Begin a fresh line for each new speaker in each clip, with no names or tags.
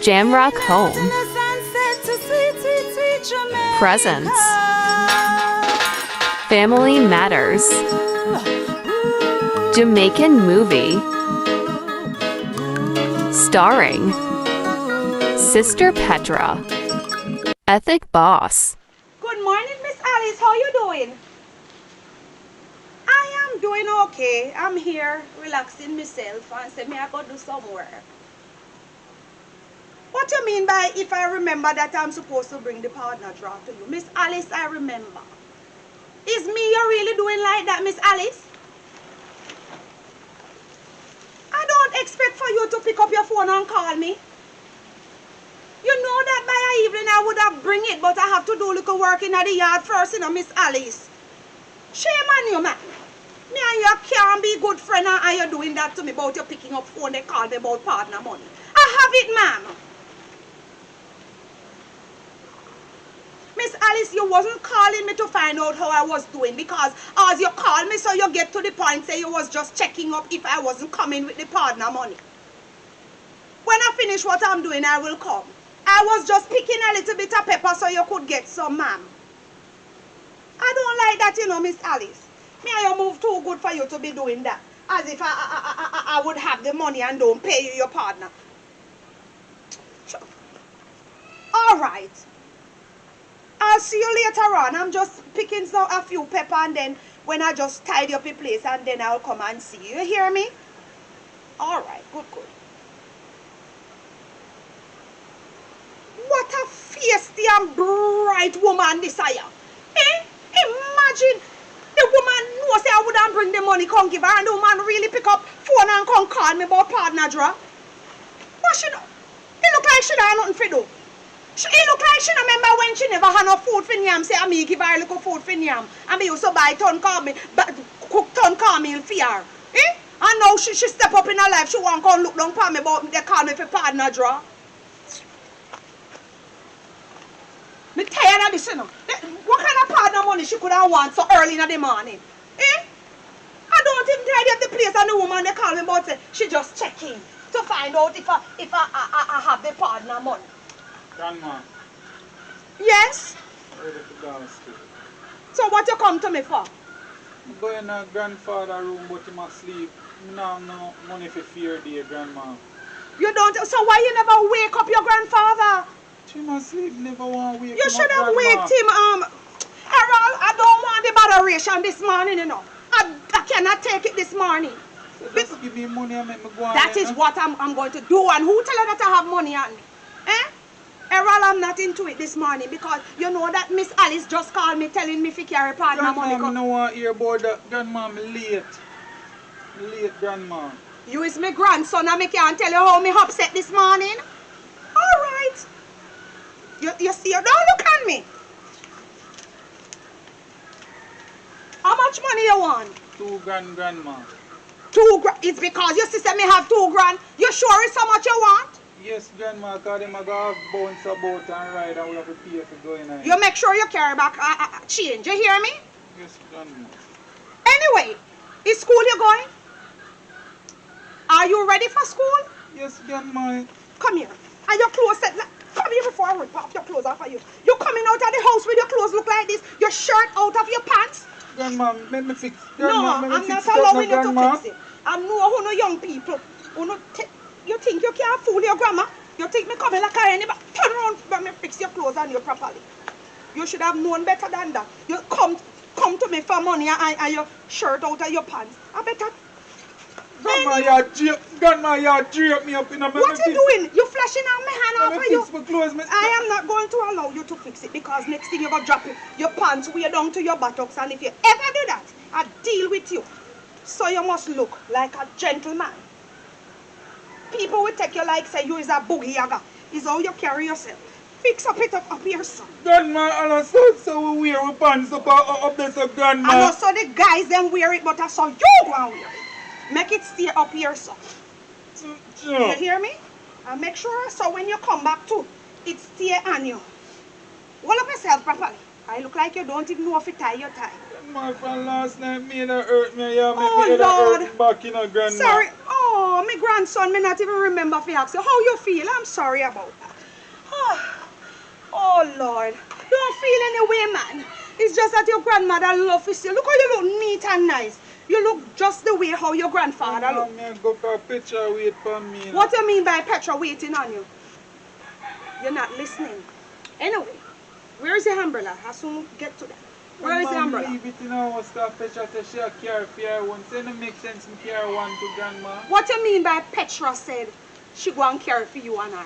Jamrock home. Presents. Family matters. Jamaican movie. Starring Sister Petra. Ethic boss.
Good morning, Miss Alice. How you doing? I am doing okay. I'm here relaxing myself and say me I go do some work. What you mean by if I remember that I'm supposed to bring the partner draw to you? Miss Alice, I remember. Is me you really doing like that, Miss Alice? I don't expect for you to pick up your phone and call me. You know that by evening I would have bring it, but I have to do little work in the yard first, you know, Miss Alice. Shame on you, man. Me and you can't be good friend and you're doing that to me about you picking up phone, they call me about partner money. I have it, ma'am. Miss Alice, you wasn't calling me to find out how I was doing because as you called me so you get to the point say you was just checking up if I wasn't coming with the partner money. When I finish what I'm doing, I will come. I was just picking a little bit of pepper so you could get some, ma'am. I don't like that, you know, Miss Alice. Me and you move too good for you to be doing that. As if I would have the money and don't pay you your partner. All right. I'll see you later on. I'm just picking a few pepper and then when I just tidy up the place and then I'll come and see you. You hear me? All right. Good, good. What a feisty and bright woman this I am. Eh? Imagine the woman knows I wouldn't bring the money, come give her, and the woman really pick up phone and come call me about partner draw. What she do? It look like she don't have nothing for do. It look like she remember when she never had no food for yam, say me give her a little food for yam. And me used to buy ton call me, but cook ton call me for her. Eh? And now she step up in her life, she want to come look down for me about they call me for partner draw. Me tired of this, you know. What kind of partner money she could have want so early in the morning? Eh? I don't even tidy up the place and the woman they call me about say she just checking to find out if I have the partner money.
Grandma.
Yes?
I'm ready to downstairs.
So what you come to me for?
I'm going to grandfather's room but him asleep. I don't have no money for fear day, grandma.
You don't, so why you never wake up your grandfather?
She must sleep, never want to wake him
You
up,
should have
grandma.
waked him, Errol, I don't want the botheration this morning, you know. I cannot take it this morning.
So just give me money and make me go on.
That is what I'm going to do. And who tell you that I have money on me? Eh? Errol, I'm not into it this morning because you know that Miss Alice just called me telling me if carry partner money.
Grandma, I don't want to hear about that. Grandma, I'm late. I'm late, grandma.
You is my grandson and I can't tell you how me upset this morning. All right. You see, you don't look at me. How much money you want?
2 grand, grandma.
2 grand? It's because your sister may have 2 grand. You sure it's how much you want?
Yes, grandma, because them are going to bounce about and ride and we have to pay for going on.
You make sure you carry back change. You hear me?
Yes, grandma.
Anyway, is school you going? Are you ready for school?
Yes, grandma.
Come here. Are your clothes set? Come here before I rip off your clothes off of you. You coming out of the house with your clothes look like this? Your shirt out of your pants?
Grandma, let me fix.
No,
Grandma,
I'm not allowing you to fix it. I know who no young people. Who no you think you can't fool your grandma? You think me coming like anybody? Turn around let me fix your clothes on you properly. You should have known better than that. You come to me for money and your shirt out of your pants. I better.
Grandma, you drape me up in a minute.
What you doing? You flashing on my hand off of you.
My clothes,
I am not going to allow you to fix it because next thing you're going to drop your pants way down to your buttocks, and if you ever do that, I deal with you. So you must look like a gentleman. People will take you like say you is a boogie yaga. Is how you carry yourself. Fix up it up here, son.
Grandma, and so we wear our pants up there, so grandma.
And also the guys them wear it, but I saw you go and wear it. Make it stay up here, son. You hear me? And make sure so when you come back too, it stay on you. Hold up yourself properly. I look like you don't even know if you tie your tie.
My friend last night made her hurt me. Yeah,
oh,
me
Lord.
hurt back in a grandma.
Sorry. Oh, Oh, my grandson, me not even remember if he asked you how you feel. I'm sorry about that. Oh, Lord. Don't feel any way, man. It's just that your grandmother loves you still. Look how you look neat and nice. You look just the way how your grandfather look.
Me go for Petra wait for me.
What do you mean by Petra waiting on you? You're not listening. Anyway, where is the umbrella? I'll soon get to that. Where is the umbrella?
Leave it in our house because Petra said she'll carry for one. So it don't make sense to carry one to grandma.
What do you mean by Petra said she go and carry for you and I?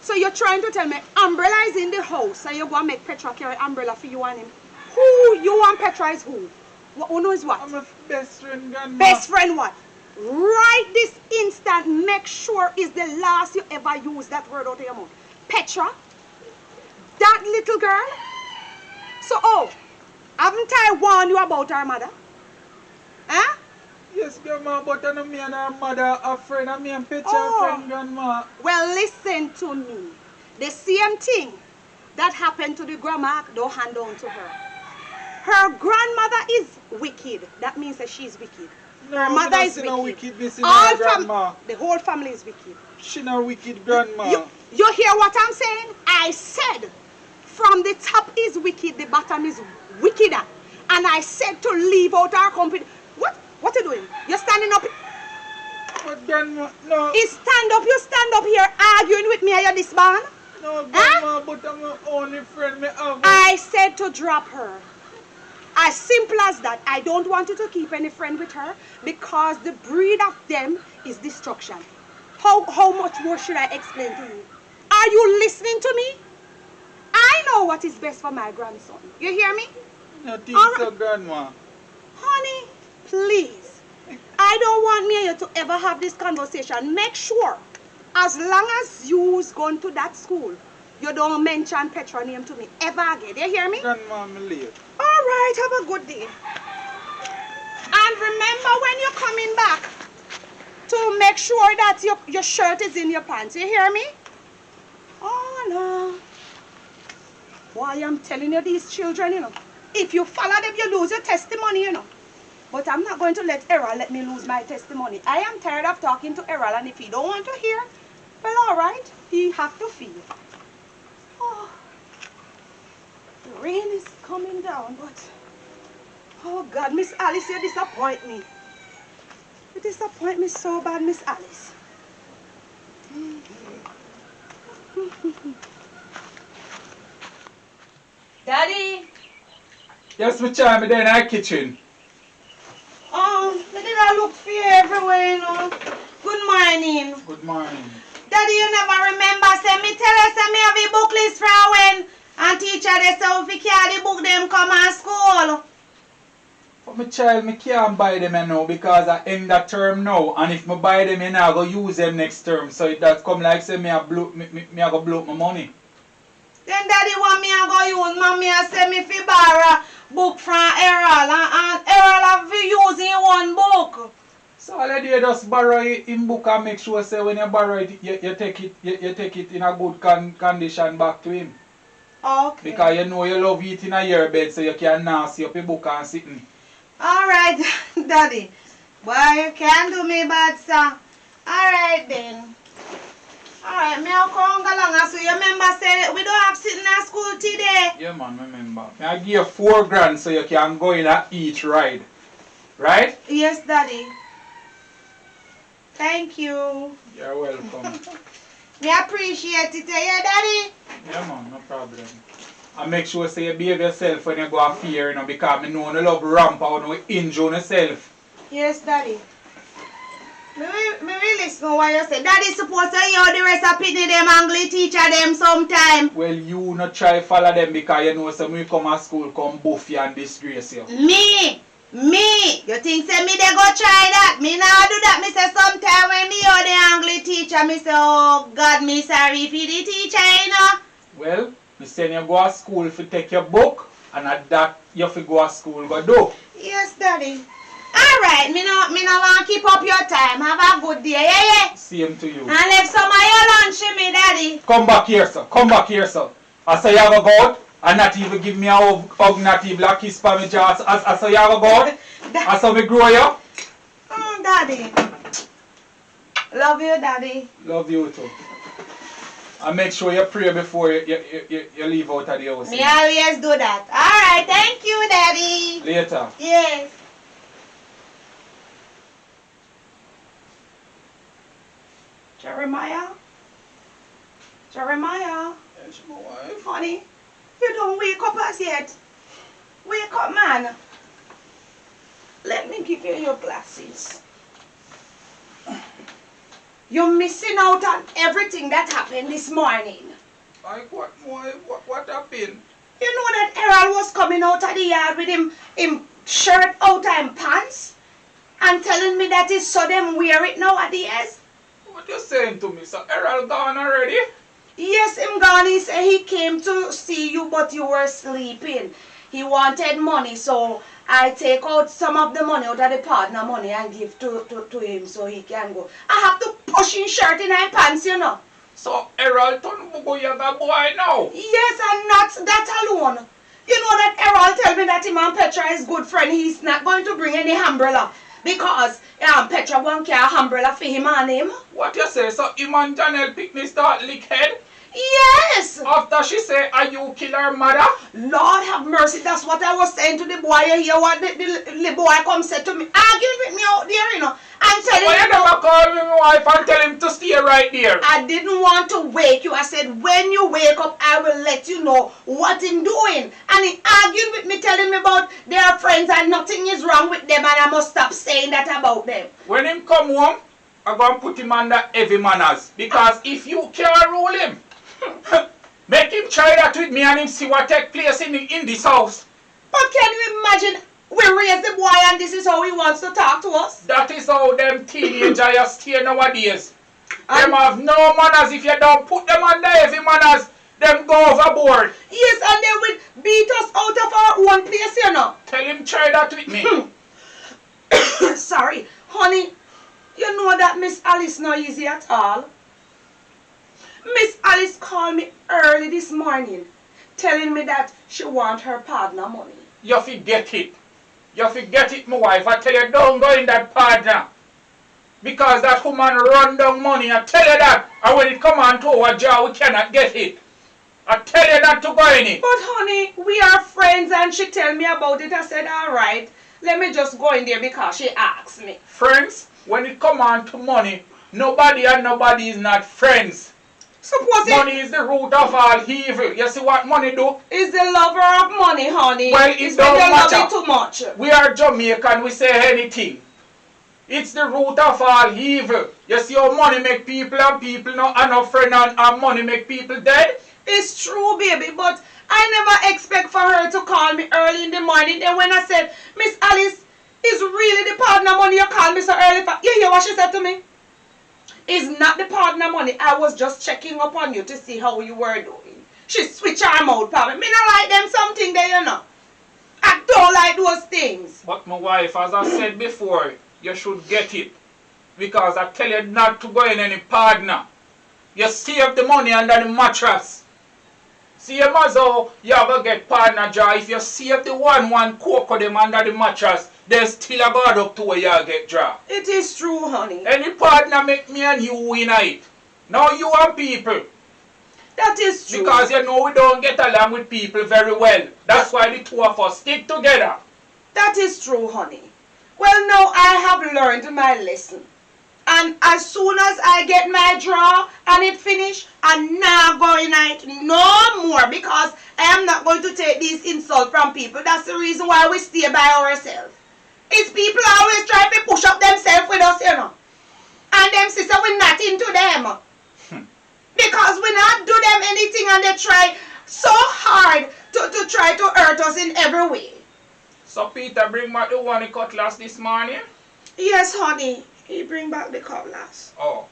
So you're trying to tell me umbrella is in the house and you're going to make Petra carry umbrella for you and him? Who? You and Petra is who? Who knows what?
I'm a best friend, grandma.
Best friend what? Right this instant, make sure is the last you ever use that word out of your mouth. Petra? That little girl? So, haven't I warned you about her mother? Huh?
Yes, grandma, but I know me and her mother are friend. And me and Petra
Oh.
are friend, grandma.
Well, listen to me. The same thing that happened to the grandma, don't hand down to her. Her grandmother is wicked. That means that she's wicked. Her mother is
no
wicked.
wickedness in
All
her grandma.
the whole family is wicked.
She not wicked, grandma.
You hear what I'm saying? I said from the top is wicked, the bottom is wickeder. And I said to leave out our company. What are you doing? You're standing up.
But grandma, no.
You stand up here arguing with me and you're this man?
No, grandma, but I'm my only friend. Me have.
I said to drop her. As simple as that. I don't want you to keep any friend with her because the breed of them is destruction. How much more should I explain to you? Are you listening to me? I know what is best for my grandson. You hear me?
No, think
All
so,
right.
grandma.
Honey, please. I don't want me and you to ever have this conversation. Make sure, as long as you's going to that school, you don't mention Petra name to me ever again. You hear me?
Grandma, me late.
All right, have a good day. And remember when you're coming back to make sure that your shirt is in your pants. You hear me? Oh, no. Boy, I'm telling you, these children, you know, if you follow them, you lose your testimony, you know. But I'm not going to let Errol let me lose my testimony. I am tired of talking to Errol, and if he don't want to hear, well, all right, he have to feel. Oh, the rain is coming down, but, oh, God, Miss Alice, you disappoint me. You disappoint me so bad, Miss Alice. Daddy?
Yes, my child, me there in our kitchen.
They did I look for you everywhere, you know. Good morning.
Good morning.
Daddy, you never remember, say me tell us say me have a book list for when and teacher they say if we carry the book them come to school.
But my child, me can't buy them now because I end that term now. And if me buy them, I go use them next term. So it that come like say me a blow up my money.
Then daddy want me to go use mommy and say me fi borrow book from Errol and Errol have fi use in one book.
So all you do just borrow it in book and make sure say when you borrow it, you take it in a good condition back to him.
Okay.
Because you know you love it in a year bed so you can now see up your book and sitting.
Alright, daddy. Boy, you can't do me bad, sir. Alright then. Alright, me I'll come along. So you remember say we don't have sitting at school today.
Yeah man, remember. I give you $4 grand so you can go in at each ride. Right?
Yes, daddy. Thank you.
You're welcome.
Me appreciate it, yeah, daddy.
Yeah man, no problem. And make sure say you behave yourself when you go off here, you know, because I know you love ramp out and injure yourself.
Yes, daddy. Me really listen to what you say. Daddy supposed to hear the rest of Pitney them English teacher them sometime.
Well, you not try follow them because you know some when you come to school come buff you and disgrace you.
Me. You think say me they go try that? Me now do that. Me say sometime when me hear the English teacher, me say, oh God, me sorry for the teacher, you know.
Well, me send you go to school to take your book and at that you have to go to school go do.
Yes, daddy. Alright, me no want to keep up your time. Have a good day, yeah?
Same to you.
And left some of your lunch with me, daddy.
Come back here, sir. Come back here, sir. I say you have a go out and not even give me a hug, not even a kiss for me jaw. I say you have a go out. I say me grow you.
Daddy. Love you, Daddy.
Love you too. And make sure you pray before you leave out of the house.
Me always do that. Alright, thank you, Daddy.
Later.
Yes. Jeremiah? Jeremiah?
Yes, my wife.
Honey, you don't wake up as yet. Wake up, man. Let me give you your glasses. You're missing out on everything that happened this morning.
Like what, wife? What happened?
You know that Errol was coming out of the yard with him shirt out and pants and telling me that he saw them wear it nowadays?
What you saying to me? So Errol gone already?
Yes, him gone. He said he came to see you, but you were sleeping. He wanted money, so I take out some of the money out of the partner money and give to him so he can go. I have to push his shirt in and pants, you know.
So Errol turn Mugoyaga boy now?
Yes, and not that alone. You know that Errol tell me that him and Petra is good friend. He's not going to bring any umbrella because Petra won't carry umbrella for him and him.
What you say? So him and Janiel pick me start lick head?
Yes!
After she say, are you kill her mother?
Lord have mercy, that's what I was saying to the boy. You hear what the boy come said to me, arguing with me out there, you know, and telling
Why you
me.
never call me my wife and tell him to stay right there?
I didn't want to wake you. I said, when you wake up, I will let you know what I'm doing. And he argued with me, telling me about their friends and nothing is wrong with them and I must stop saying that about them.
When him come home, I'm going to put him under heavy manners. Because if you can't rule him, make him try that with me and him see what take place in this house.
But can you imagine, we raise the boy and this is how he wants to talk to us?
That is how them teenagers stay nowadays. Them have no manners. If you don't put them under heavy manners, them go overboard.
Yes, and they will beat us out of our own place, you know.
Tell him try that with me.
Sorry, honey, you know that Miss Alice not easy at all. Miss Alice called me early this morning telling me that she want her partner money.
You forget it. You forget it, my wife. I tell you, don't go in that partner. Because that woman run down money. I tell you that. And when it come on to our jaw, we cannot get it. I tell you not to go in it.
But honey, we are friends and she tell me about it. I said, alright, let me just go in there because she asked me.
Friends, when it come on to money, nobody and nobody is not friends.
Suppose
money is the root of all evil. You see what money do?
Is the lover of money, honey.
Well, it
it's
don't
when they
matter.
love it too much.
We are Jamaican, we say anything. It's the root of all evil. You see how money make people and people not enough friend and money make people dead?
It's true, baby, but I never expect for her to call me early in the morning. Then when I said, Miss Alice, is really the partner money you call me so early for? You hear what she said to me? It's not the partner money. I was just checking up on you to see how you were doing. She switched her mouth, probably. Me not like them something there, you know. I don't like those things.
But my wife, as I said before, you should get it. Because I tell you not to go in any partner. You save the money under the mattress. See, you must you ever get partner jar. If you save the one cocoa them under the mattress, they still a god up to where you get jar.
It is true, honey.
Any partner make me and you win it. Now you and people.
That is true.
Because you know we don't get along with people very well. That's why the two of us stick together.
That is true, honey. Well, now I have learned my lesson. And as soon as I get my draw and it finish, I'm not going out no more because I am not going to take these insults from people. That's the reason why we stay by ourselves. It's people always try to push up themselves with us, you know. And them sister, we're not into them. Because we not do them anything and they try so hard to try to hurt us in every way.
So Peter bring back the one he cutlass this morning?
Yes, honey. He bring back the cutlass.
Oh.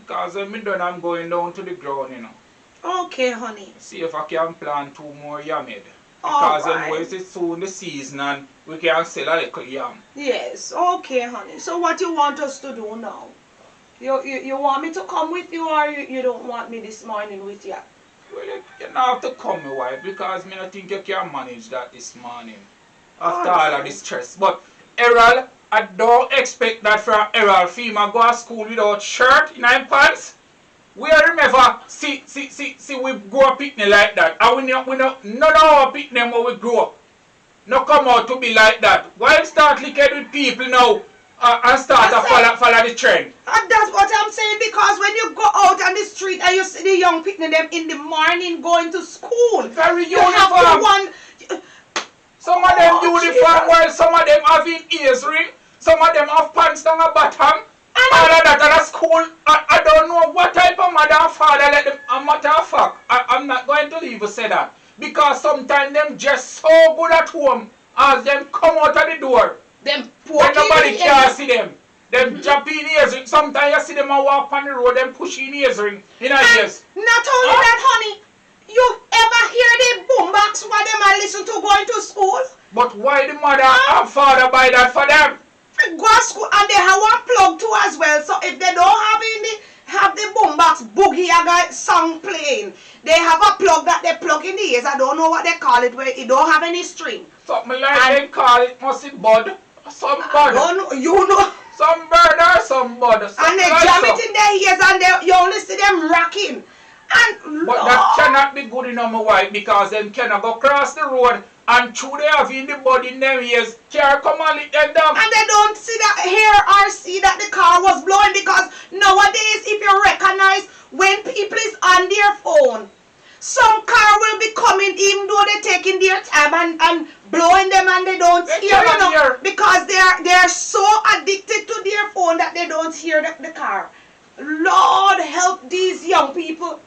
Because when me done, I'm going down to the ground, you know.
Okay, honey.
See if I can plant 2 more yammed.
All
Because
right.
when it's soon the season and we can sell a little yam.
Yes, okay, honey. So what you want us to do now? You want me to come with you or you don't want me this morning with you?
Well, you don't have to come, my wife, because me not think you can manage that this morning. After all of the stress. But Errol I don't expect that from Errol female go to school without shirt in her pants. We remember see we grow up picnic like that. And we no none of our picnic when we grow up. No come out to be like that. Why start liking with people now and start to follow the trend?
And that's what I'm saying, because when you go out on the street and you see the young picnic them in the morning going to school.
Very
you have
uniform.
to one.
Some of them uniform
Jesus.
while some of them having ears ring. Some of them have pants down the bottom. All of that at school, I don't know what type of mother and father let them, a matter of fact, I'm not going to even say that. Because sometimes them just so good at home as them come out of the door.
Them
When nobody can see them. Them jump in ears ring. Sometimes you see them and walk on the road, them pushing ears ring in our ears.
Not only that, honey, you ever hear the boombox while them are listen to going to school?
But why the mother and father buy that for them?
Go to school and they have one plug too as well. So if they don't have the boombox boogie aga song playing, they have a plug that they plug in the ears. I don't know what they call it, where it don't have any string.
Something like they call it must be bud. Some bud.
Don't know, you know.
Some bird or some bud.
And they
Like
jam
so.
it in their ears and you only see them rocking. And
But that cannot be good enough, my wife, because them cannot go across the road and through they have in the body in their ears, car come and lick them down.
And they don't see that hear or see that the car was blowing, because nowadays if you recognize when people is on their phone, some car will be coming even though they're taking their time and blowing them and they don't
They
hear,
cannot hear.
because they are so addicted to their phone that they don't hear the car. Lord help these young people.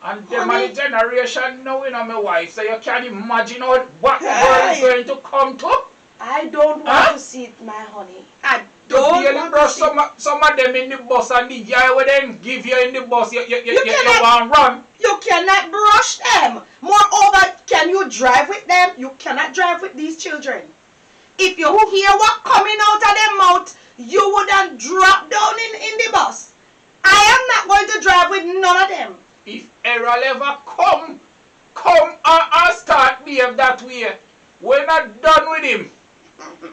And them are the generation now, you know, my wife, so you can imagine what the world is going to come to.
I don't want to see it, my honey. I
You
don't
barely
want
brush
to see it.
some of them in the bus and the guy will then give you in the bus, you
cannot-
want to run.
You cannot brush them. Moreover, can you drive with them? You cannot drive with these children. If you hear what coming out of their mouth, you wouldn't drop down in the bus. I am not going to drive with none of them.
If Errol ever come and start behave that way, we're not done with him.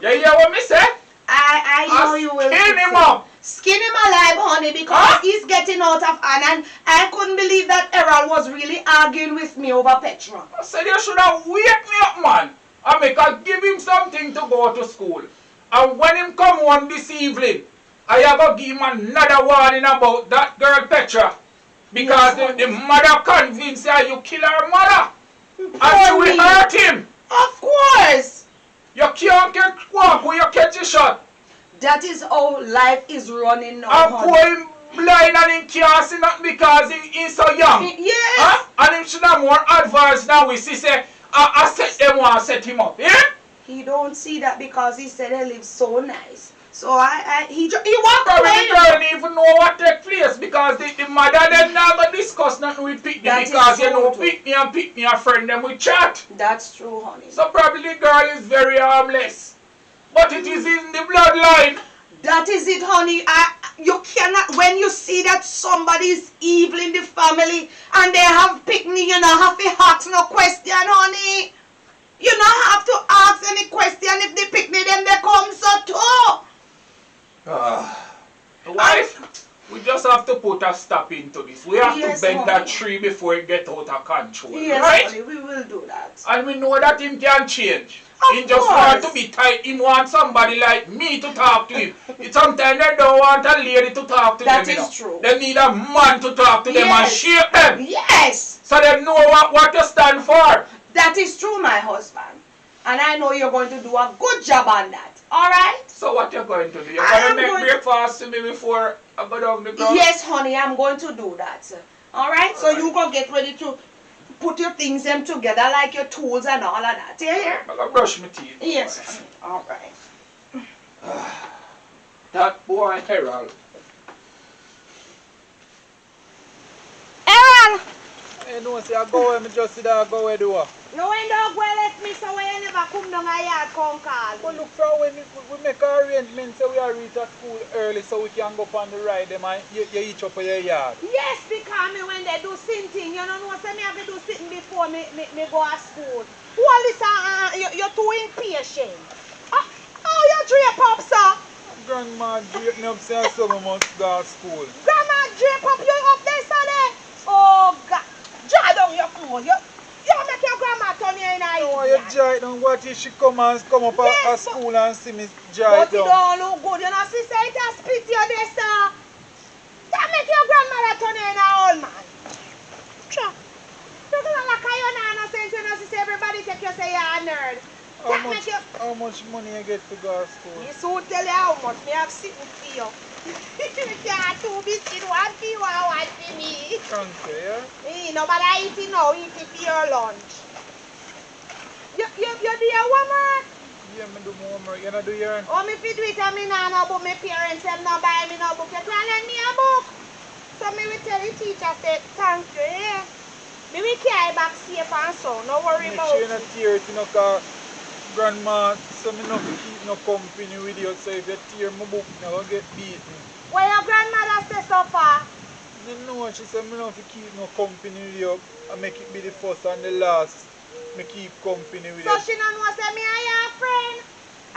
You hear what me say?
I know you will.
Skin him up.
Skin him alive, honey, because he's getting out of hand. And I couldn't believe that Errol was really arguing with me over Petra.
I said you should have wake me up, man. And make I give him something to go to school. And when him come home this evening, I have to give him another warning about that girl Petra. Because
Yes,
the mother convinced her you kill her mother. And
Poor
she will
me.
hurt him.
Of course.
You can't get walk when you catch a shot.
That is how life is running now,
And
honey.
poor him blind and him can't see nothing because he's so young.
Yes.
Huh? And him should have more advice now. We see say, I set them one and set him up. Yeah?
He don't see that because he said they live so nice. So he walk
Probably
away.
the girl don't even know what take place because the mother then never discuss nothing with Pickney
That is
because you
so
know
true.
Pickney and friend them will chat.
That's true, honey.
So probably the girl is very harmless. But it is in the bloodline.
That is it, honey. You cannot, when you see that somebody is evil in the family and they have Pickney, you don't have to ask no question, honey. You don't have to ask any question if the Pickney them they come so too.
Wife, we just have to put a stop into this. We have
Yes,
to bend that
honey.
tree before it get out of control.
Yes,
right?
honey, we will do that.
And we know that him can change.
Of
He just want
course.
to be tight. He want somebody like me to talk to him. Sometimes they don't want a lady to talk to
That
them.
is true.
They need a man to talk to them and
Yes.
shape them.
Yes,
So they know what to stand for.
that is true, my husband. And I know you're going to do a good job on that. All right?
So what you're going to do? You're
I
going
am
to make
going to-
breakfast to me before I go down the ground?
Yes, honey, I'm going to do that. All right? So you go get ready to put your things them together, like your tools and all of that. You hear?
I'm going to brush my teeth.
Yes, honey. All right.
That boy Errol.
Errol!
You know, say I go where me just see that I go where do what?
You ain't dog well left me so when you never come down a yard come call
But
me.
look for when we make an arrangement so we are reach at school early so we can go up on the ride them and you each up for your yard.
Yes, because me when they do something, you don't know, say me have to do something before me go to school. Well, listen, you're too impatient. Oh, you no drape up, sir.
Grandma drape me up say so I must go to school.
Grandma drape up you up there, Sunday. Oh, God. Dry down your clothes. You make your grandma turn you in a
No, you dry it down. What if she come up
Yes,
at school and see me dry
But
it
it
down?
don't look good. You know, she say it has spit you there, sir. That make your grandmother turn you in a old man. Sure. You don't like how you're not innocent. You know, she say everybody take you say you're a nerd.
How much money you get to go to school?
Me soon tell you how much me have sitting for you. You can't two biscuit, one for you and one for me.
Thank you, yeah?
Nobody eating now, eat it for your lunch. You do your homework?
Yeah, me do my homework. You not do your...
Oh, me fit do it and me nah no book. My parents them not buy me no book. You can't lend me a book. So me will tell the teacher say thank you, yeah. Me will carry back safe and so. No worry
Make
about
sure you not tear it, you know, cause grandma, so me not keep no company with you. So if you tear my book, you will get beaten.
Where your grandmother say so far?
You know, she said me not keep no company with you and make it be the first and the last. Me keep company with
So
you.
she don't know say me and your friend?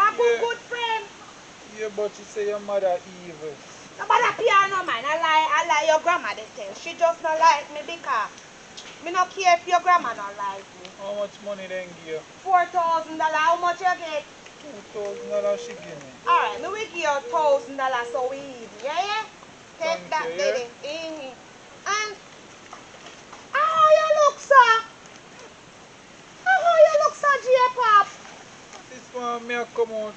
A good friend?
Yeah, but she say your mother evil.
Nobody piano man. I lie your grandma they tell. She just not like me because me not care if your grandma not like me.
How much money then give you?
$4,000. How much you get?
$2,000 she give me.
Alright, me will give you $1,000 so we even. Yeah? Take
Thank
that,
you,
baby. And how you look, sir? How you look, sir, J-Pop?
This one me a come out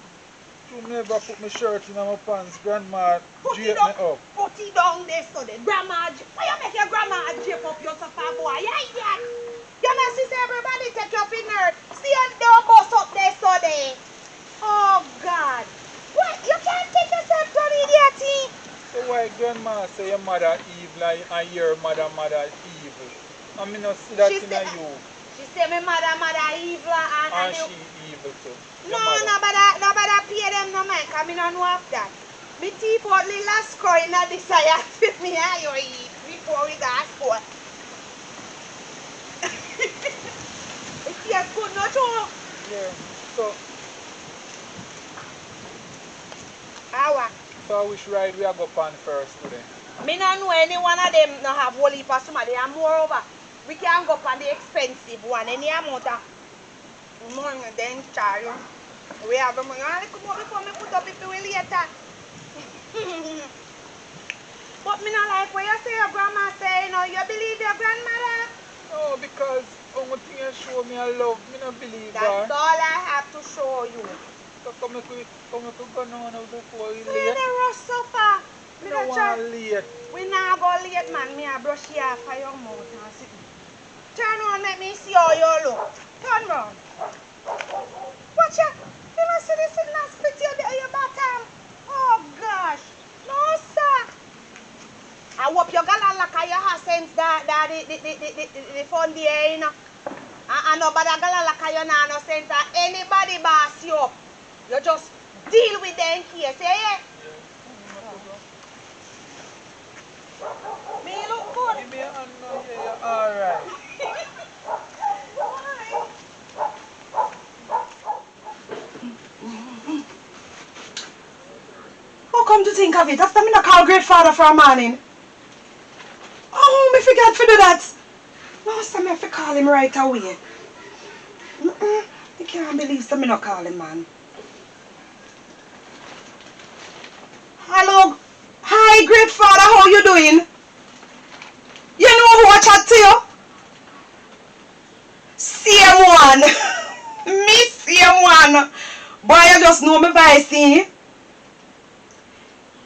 to never put my shirt in my pants. Grandma
Put
drape
it
me
down.
up.
Put it down there, so the grandma. Why you make your grandma drape up your sofa, boy? Yeah, yeah. You know, she say everybody take your finger. See and don't bust up there, so there. Oh, God. What? You can't take yourself to an idiot.
So why grandma say your mother evil and your mother evil? I mean not see that
She
in
say-
you.
She say my mother evil
And
and
she evil too.
No,
Your mother.
nobody pay them no mind, because I don't know of that. Me teeth out little score in a desire with me and you eat before we go to school. It tastes good, no true?
Yeah. So which ride we are go on first today?
Me no know any one of them no have whole heap of somebody, and moreover, we can go on the expensive one, any amount of money then charge. We have the money. I come up before me put up if we later. But me not like what you say your grandma say, you know, you believe your grandmother?
No, because only thing you show me I love, me not believe
That's
that.
all I have to show you.
So come we go now before we
We
late.
the rush so far.
We
Me
don't
not
want
try.
late.
We not go late, man. Me a brush you off of your mouth and sit. Turn around, let me see how you look. Turn round. Watch out. You must see this sitting and spit your bottom. Oh, gosh. No, sir. I hope you got a lock of your sense that the fun there, you know. And nobody got a lock of your no sense that anybody boss you up. You just deal with them case, eh? Me look good.
Give me a hand now, yeah, alright.
Oh, come to think of it, after me not call great father for a morning. Oh, me forgot to do that. No, so me have to call him right away. I can't believe so me not call him, man. Hello. Hi, great father, how you doing? You know who I chat to you? Same one. Me same one. Boy, you just know me voice, see?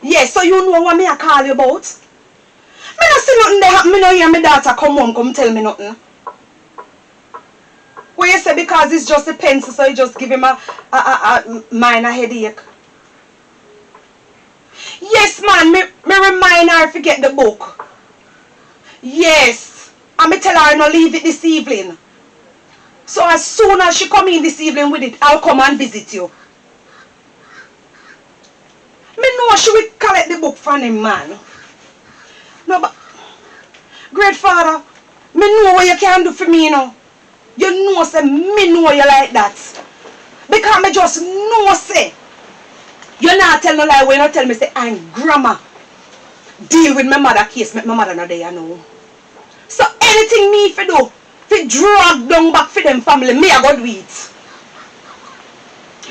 Yes, so you know what me I call you about? Me not see nothing there happen. Me no hear my daughter come home, come tell me nothing. What you say because it's just a pencil, so you just give him a minor headache? Yes, man, me remind her to get the book. Yes, and me tell her no leave it this evening. So as soon as she come in this evening with it, I'll come and visit you. Me know she will collect the book from him, man. No, but great father, me know what you can do for me, you know. You know, say, me know you like that. Because me just know, say, You not tell no lie when you tell me say I'm grandma. Deal with my mother case, make my mother not there, you know. So anything me if you do, if drag down back for them family, me I go do it.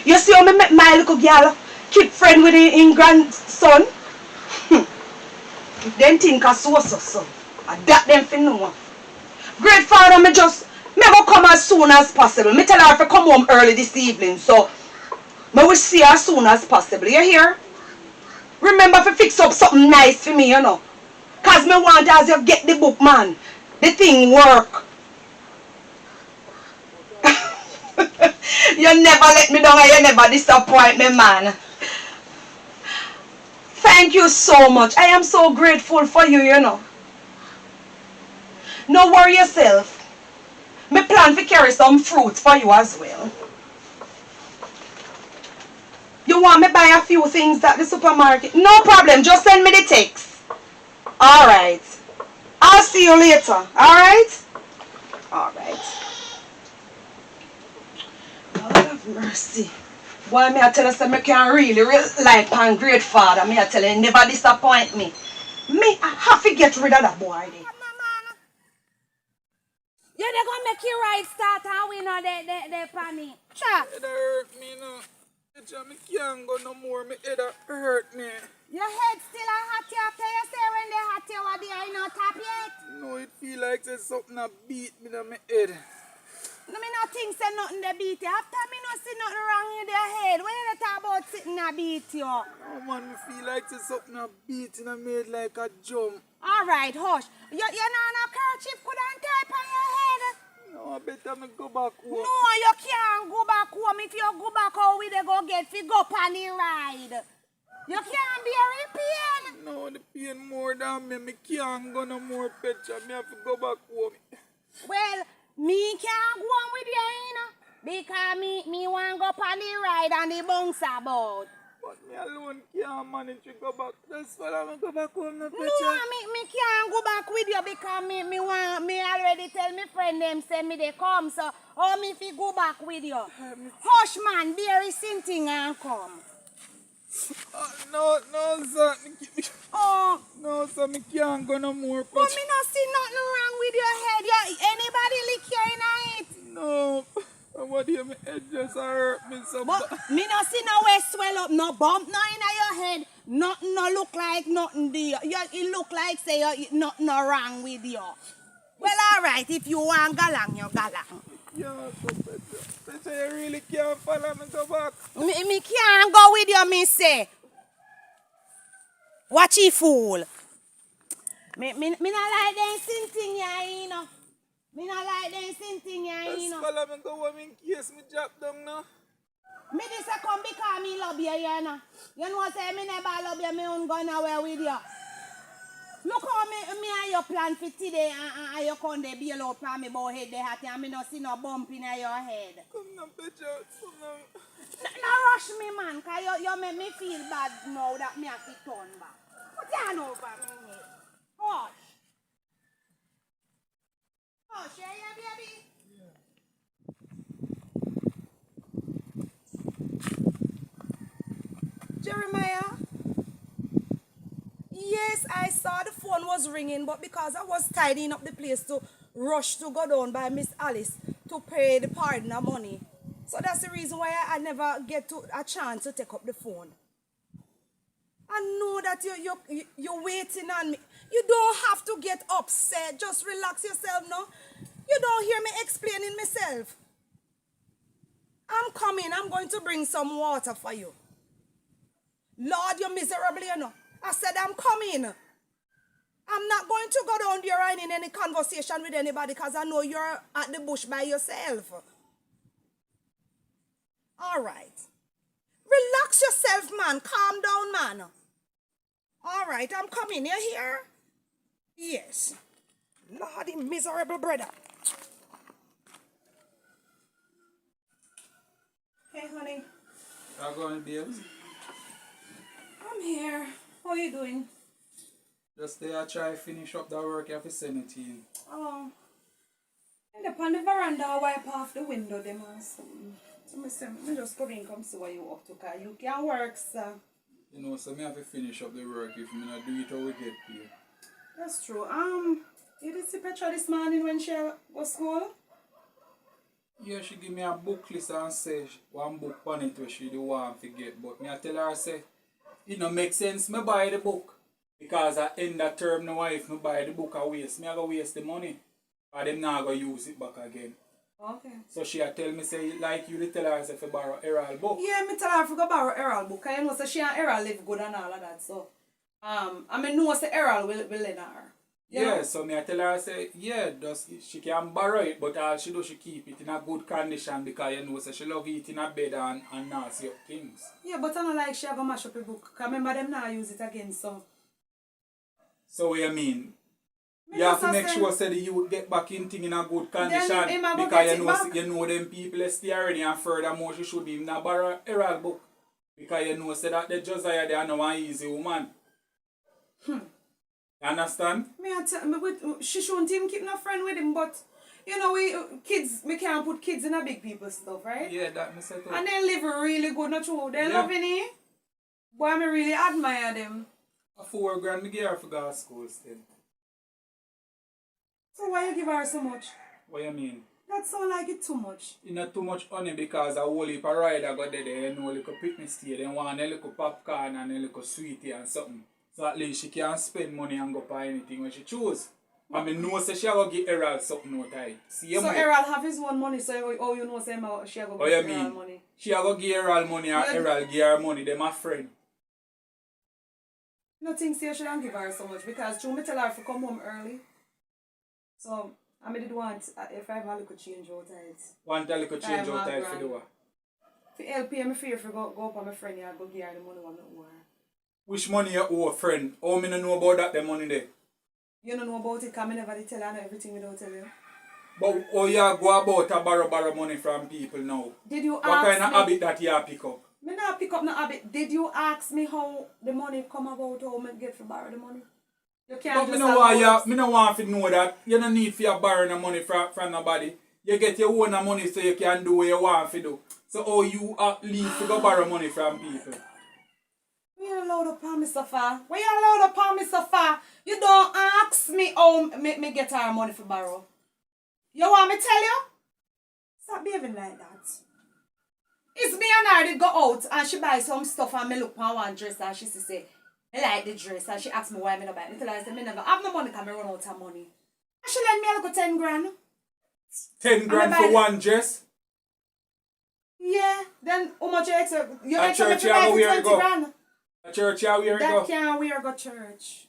You see how me make my little girl keep friend with his grandson? Them think I so. And that them for no. Great father, me go come as soon as possible. Me tell her to come home early this evening, so me will see her as soon as possible. You hear? Remember to fix up something nice for me, you know. Cause me want as you get the book, man. The thing work. You never let me down and you never disappoint me, man. Thank you so much. I am so grateful for you, you know. No worry yourself. Me plan to carry some fruits for you as well. You want me to buy a few things at the supermarket? No problem. Just send me the text. Alright. I'll see you later. Alright? Alright. God have mercy. Boy, me I tell you say me can really rely upon great father. Me I tell you, never disappoint me. Me I have to get rid of that boy there.
Yeah, they gonna make you right start and we know they panic. Cha.
It hurt me now. Petra, me can't go no more. Me head hurt me.
Your head still a hot you after you say when they hot you what they ain't not tap yet.
No, it feel like there's something that beat me in my head.
No, me not think say nothing they beat you. After me not see nothing wrong in their head. When you talk about sitting a beat you.
Oh man, me feel like there's something that beat in my head like a jump.
Alright, hush. You know no kerchief couldn't type on your head.
No, I better me go back home.
No, you can't go back home. If you go back home, we they go get fi go on the ride. You can't bear the pain.
No, the pain more than me. Me can't go no more, Petra. Me have to go back home.
Well, me can't go on with you, you know. Because me want to go on the ride and the bounce about.
But me alone can't manage to go back. That's why I'm go back home now, Petra.
No, me can't go back with you because me already tell me friend them say me they come. So, me fi go back with you. Hush man, bear is thing and come.
No, sir.
Oh.
No, sir, me can't go no more,
But
Petra.
me not see nothing wrong with your head. Anybody lick you in it?
No. What do you mean? It just hurt me so
But
bad.
me not see no way swell up, no bump, no in your head. Nothing no look like nothing there. It look like say nothing no wrong with you. Well, alright, if you want galang, you galang.
Yeah, so Petra. Petra, you really can't follow me go back.
Me can't go with you, me say. Watch you fool. Me not like them sinting ya, you know. Me not like them sinting ya, you
Just
know.
follow me go home in case me drop down now.
Me this a come because me love you, you know. You know say me never love you, me won't go nowhere with you. Look how me and your plan for today and you come there bail out for me about head there hot and me not see no bump in your head.
Come now, Petra. Come now.
No rush me man, cause you make me feel bad now that me have to turn back. Put your hand over me head. Hush. Hush, yeah, baby? Jeremiah? Yes, I saw the phone was ringing, but because I was tidying up the place to rush to go down by Miss Alice to pay the partner money. So that's the reason why I never get to a chance to take up the phone. I know that you're waiting on me. You don't have to get upset. Just relax yourself now. You don't hear me explaining myself. I'm coming. I'm going to bring some water for you. Lord, you're miserable, you know. I said I'm coming. I'm not going to go down there and in any conversation with anybody because I know you're at the bush by yourself. All right. Relax yourself, man. Calm down, man. All right, I'm coming. You hear? Yes. Lordy, miserable brother. Hey, honey.
How going, babes?
I'm here. How are you doing?
Just there, I try to finish up the work you have to send it to you.
Oh. End up on the veranda, wipe off the window, them or something. So I just come in, come see what you up to, because you can work, sir.
You know, so me have to finish up the work. If me not do it, how we get paid.
That's true. You did see Petra this morning when she was school?
Yeah, she give me a book list and say one book on it where she the one to get. But me I tell her, say, it no make sense me buy the book. Because at end of term now, if me buy the book I waste, me I go waste the money. Or them not go use it back again.
Okay.
So she a tell me, say, like you tell her, say, if you borrow Errol book.
Yeah, me tell her if you go borrow Errol book. Because you know, so she and Errol live good and all of that. So, I mean, know say Errol will lend her. You
Yeah,
know?
so me I tell her, say, yeah, she can borrow it, but all she do, she keep it in a good condition because you know, so she love eating a bed and nasty up things.
Yeah, but I don't like she go mash up the book. Because remember them now use it again, so.
So what you mean?
Me
You have
just
to make
say-
sure say the youth get back in thing in a good condition
him a go
because
get
you
it
know,
back.
you know them people stay already and furthermore she should even not borrow Errol book because you know say that the Josiah they are no one easy woman. You understand?
She shouldn't even keep no friend with him, but you know we can't put kids in a big people stuff, right?
Yeah, that me say too.
And they live really good, not true. They
Yeah.
loving it. Boy, I really admire them.
A $4,000 me give her for go to school still.
So why you give her so much?
What you mean?
That sound like it too much.
It's not too much honey because a whole heap of rider got there, you know, a little picnic stay, then want a little popcorn and a little sweetie and something. So at least she can spend money and go buy anything when she choose. I mean, no, say she go give Errol something out of it. See
So
money.
Errol have his own money, so you know say she go
What
give
you
Errol
mean?
money.
She go give Errol money or
Yeah.
Errol give her money, they my friend.
Nothing say you shouldn't give her so much because true me tell her to come home early. So I did want if I have a little change out of it.
Want a little change
I'm
out of
a
it for
grand.
the what?
For help me fear if I go up on my friend and go give her the money one owe her.
Which money you owe, friend? How me no know about that the money there?
You don't know about it because I never did tell her everything without tell you.
But how you go about a borrow money from people now?
Did you
What
ask
kind of
me?
habit that you pick up?
Me not pick up no habit. Did you ask me how the money come about, how me get to borrow the money? You can't
But
just
me no want
allow
you, me no want to know that. You don't need for you borrow no money from nobody. You get your own money so you can do what you want to do. So how you leave to go borrow money from people?
You allowed upon me so far. When you allowed upon me so far, you don't ask me how me get her money for borrow. You want me tell you? Stop behaving like that. It's me and her that go out and she buy some stuff and me look on one dress and she say, I like the dress and she ask me why me not buy it. Me tell her I say me never have no money because me run out of money. And she lend me a little 10 grand.
10 grand for one dress?
Yeah. Then how much you expect? You
At
expect me
church
to
you
buy
go
for
where you
20
go?
grand?
A church you where you
That
go?
can't wear go church.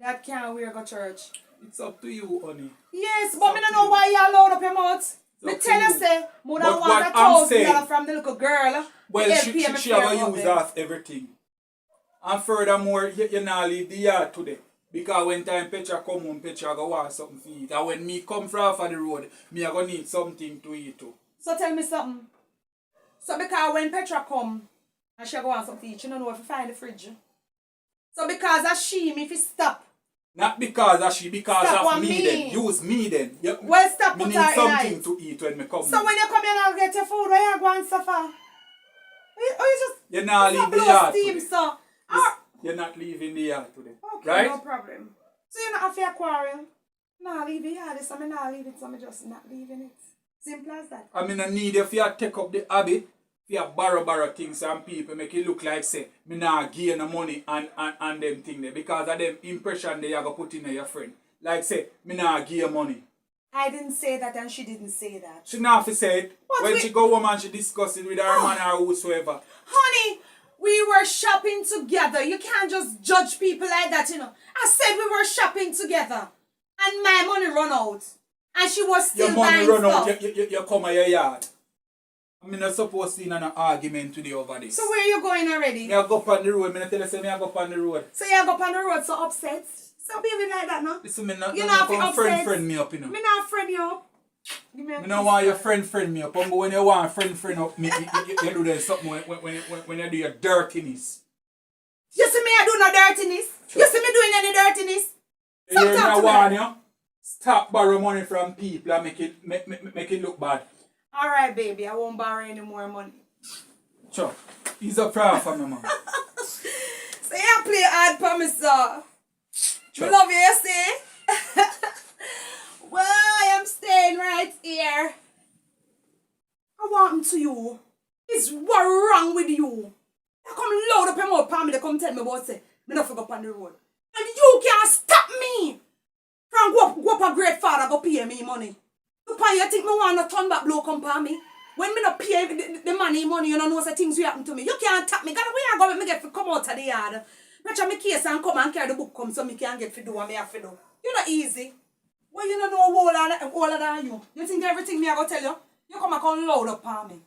That can't wear go church.
It's up to you, honey.
Yes, but me don't know why you allowed up your mouth. Me
up to
tell you
you.
say, more
But
than
what
want
I'm
$1,000
saying-
from the little girl.
Well,
to
she
help pay me
she
for
gonna
your
use
them.
off everything. And furthermore, you not leave the yard today. Because when time Petra come home, Petra go want something to eat. And when me come from off of the road, me I gonna need something to eat too.
So tell me something. So because when Petra come and she go want something to eat, she don't know if you find the fridge. So because of she, me if you stop.
Not because of she, because
Stop
of
what
me
me.
then. Use me then. You,
Well, stop
me
put
need
her in
something
it.
to eat when me come.
So when you come here and get your food, where you going so far? You just
you not
just
leave the
blow
yard
steam,
today.
so. Ah,
You're not leaving the yard today.
okay,
right?
no problem. So you not have to quarrel. Nah, leave it here. So I'm not leave it, so I'm just not leaving it. Simple as that.
I mean, I need if you take up the habit, if you borrow things and people make it look like say, me nah gain no money and them thing there. Because of them impression they are going to put in your friend. Like say, me nah gain money.
I didn't say that and she didn't say that.
She not have to say it.
What
When
we-
she go home and she discuss it with her man or whosoever.
Honey, we were shopping together. You can't just judge people like that, you know. I said we were shopping together. And my money run out. And she was still
Your money
buying
run
stuff.
out, you come at your yard. I'm not supposed to be in an argument today over this.
So where you going already?
Me I go up on the road, me I tell you say me I go up on the road.
So you go up on the road so upset. So baby like that, no?
Listen, me not,
You
me
not
not
feel
come
upset?
friend me up, you know.
Me not friend you up. Give me a
Me don't
kiss.
want your friend me up. But when you want friend up, me, you do that something when you do your dirtiness.
You see me I do no dirtiness? You see me doing any dirtiness?
You
Stop
hear me
talking
I
to me.
warn you? Stop borrow money from people and make it look bad.
Alright, baby, I won't borrow any more money.
Sure. He's up for me, man.
So you play hard for me, sir.
Sure.
We love you, you see? Well, I am staying right here. I want him to you. Is what wrong with you? You come load up your mouth for me to come tell me about say, me not forget on the road. And you can't stop me from go up a great father go pay me money. You think me want to turn back blow come for me? When me not pay the money, you don't know the things will happen to me. You can't tap me. God, where I go make me get to come out of the yard. Petra me case and come and carry the book come so me can get to do what me have to do. You not easy. Well, you don't know older than you. You think everything me I go tell you? You come and come loud up on me.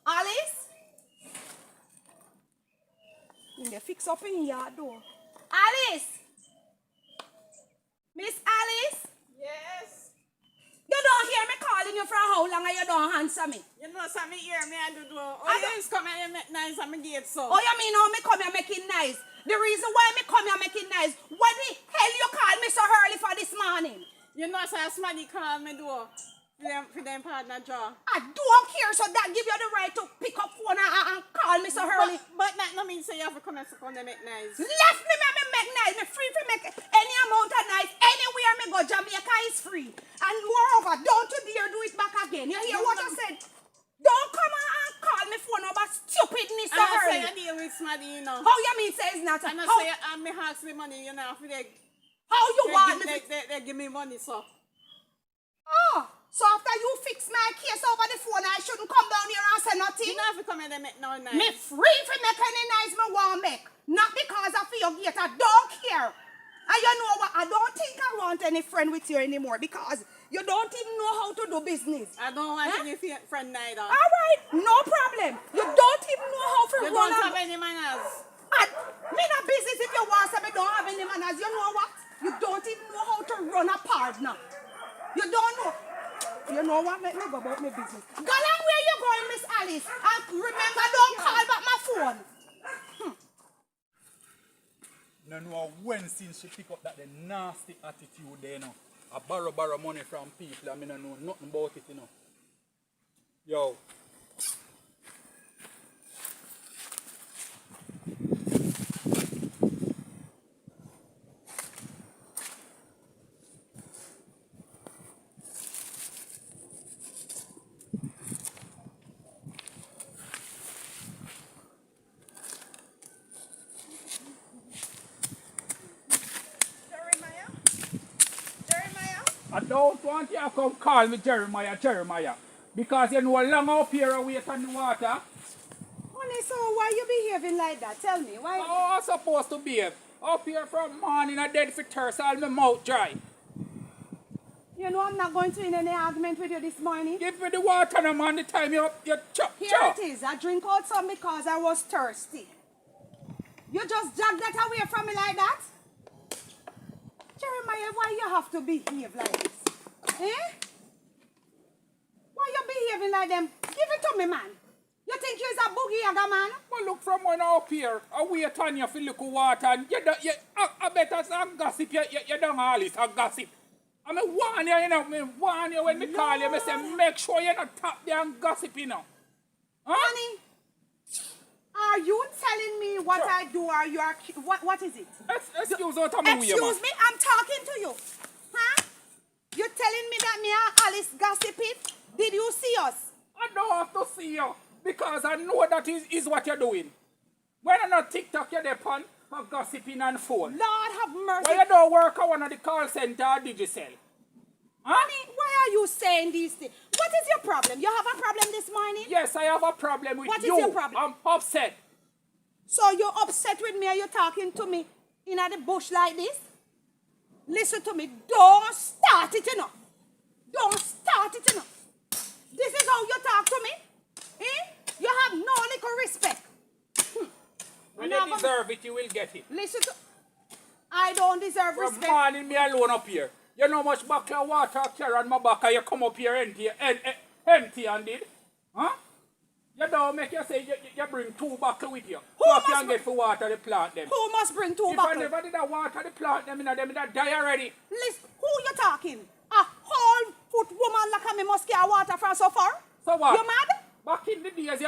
Alice? You get fix up in your door. Alice? Miss Alice?
Yes.
You don't hear me calling you for how long and you don't answer me?
You know, so me hear me and do. Oh, you just come and make nice and me gate so.
Oh, you mean how me come here making nice? The reason why me come here making nice, what the hell you call me so early for this morning?
You know, so somebody call me do. For them partner draw.
I don't care, so that give you the right to pick up phone and call me so early.
But that no mean say you have to come and make nice.
Left me make nice. Me free to make any amount of nice. Anywhere me go, Jamaica is free. And moreover, don't you dare do it back again. You hear what I said? Don't come and call me phone about stupidness so
I say
early.
you deal with somebody, you know.
How you mean say it's not?
And I
How,
say me ask the money, you know, for
how you want me?
they give me money, so.
Oh, so after you fix my case over the phone, I shouldn't come down here and say nothing?
You know if you come and they make no nice.
Me free for make any nice me want make. Not because I feel gate. I don't care. And you know what? I don't think I want any friend with you anymore because you don't even know how to do business.
I don't want any friend neither.
Alright, no problem. You don't even know how to
You
run
don't
a...
have any manners.
Me not business if you want to say me don't have any manners. You know what? You don't even know how to run a partner. You don't know. You know what? Let me go about my business. Go on where you going, Miss Alice. And remember, don't call back my phone.
No know when since she pick up that the nasty attitude there, you know. I borrow money from people, I mean, I know nothing about it, you know. Yo. I don't want you to come call me Jeremiah. Because you know long up here away from the water.
Honey, so why you behaving like that? Tell me, why?
Oh, I'm supposed to be up here from morning and dead for thirst, all my mouth dry.
You know I'm not going to in any argument with you this morning.
Give me the water no man, the time you chop.
Here it is. I drink out some because I was thirsty. You just dragged that away from me like that? Jeremiah, why you have to behave like this? Eh? Why you behaving like them? Give it to me, man. You think you're a boogie yaga, man?
Well, look from one up here. I wait on you for little water and I better say gossip. You don't all this, I gossip. I mean, warn you, you know, warn you when me call you, I say make sure you're not top there and gossip, you know. Huh?
Honey, are you telling me what I do or you are... What is it?
Excuse me, tell me who you are.
Excuse me, I'm talking to you. Huh? You're telling me that me and Alice gossiping? Did you see us?
I don't have to see you because I know that is what you're doing. When I'm not TikTok, you're there on gossiping and phone.
Lord have mercy.
Why you don't work at one of the call center or Digicel? Huh?
Honey, why are you saying these things? What is your problem? You have a problem this morning?
Yes, I have a problem with
What is
you.
your problem?
I'm upset.
So you're upset with me and you're talking to me in the bush like this? Listen to me. Don't start it, you know. Don't start it, you know. This is how you talk to me? Eh? You have no little respect.
When you deserve it, you will get it.
Listen to... I don't deserve
From
respect.
morning me alone up here. You know how much bucket of water I carry on my back and you come up here empty and did? Huh?
You don't make you say you bring 2 buckles with you.
Who
So you
must
can
br-
get for water the plant them.
Who must bring 2
If I
buckles?
never did a water the plant them, them die already.
Listen, who you talking? A whole foot woman like me must get water from so far?
So what?
You mad?
Back in the days,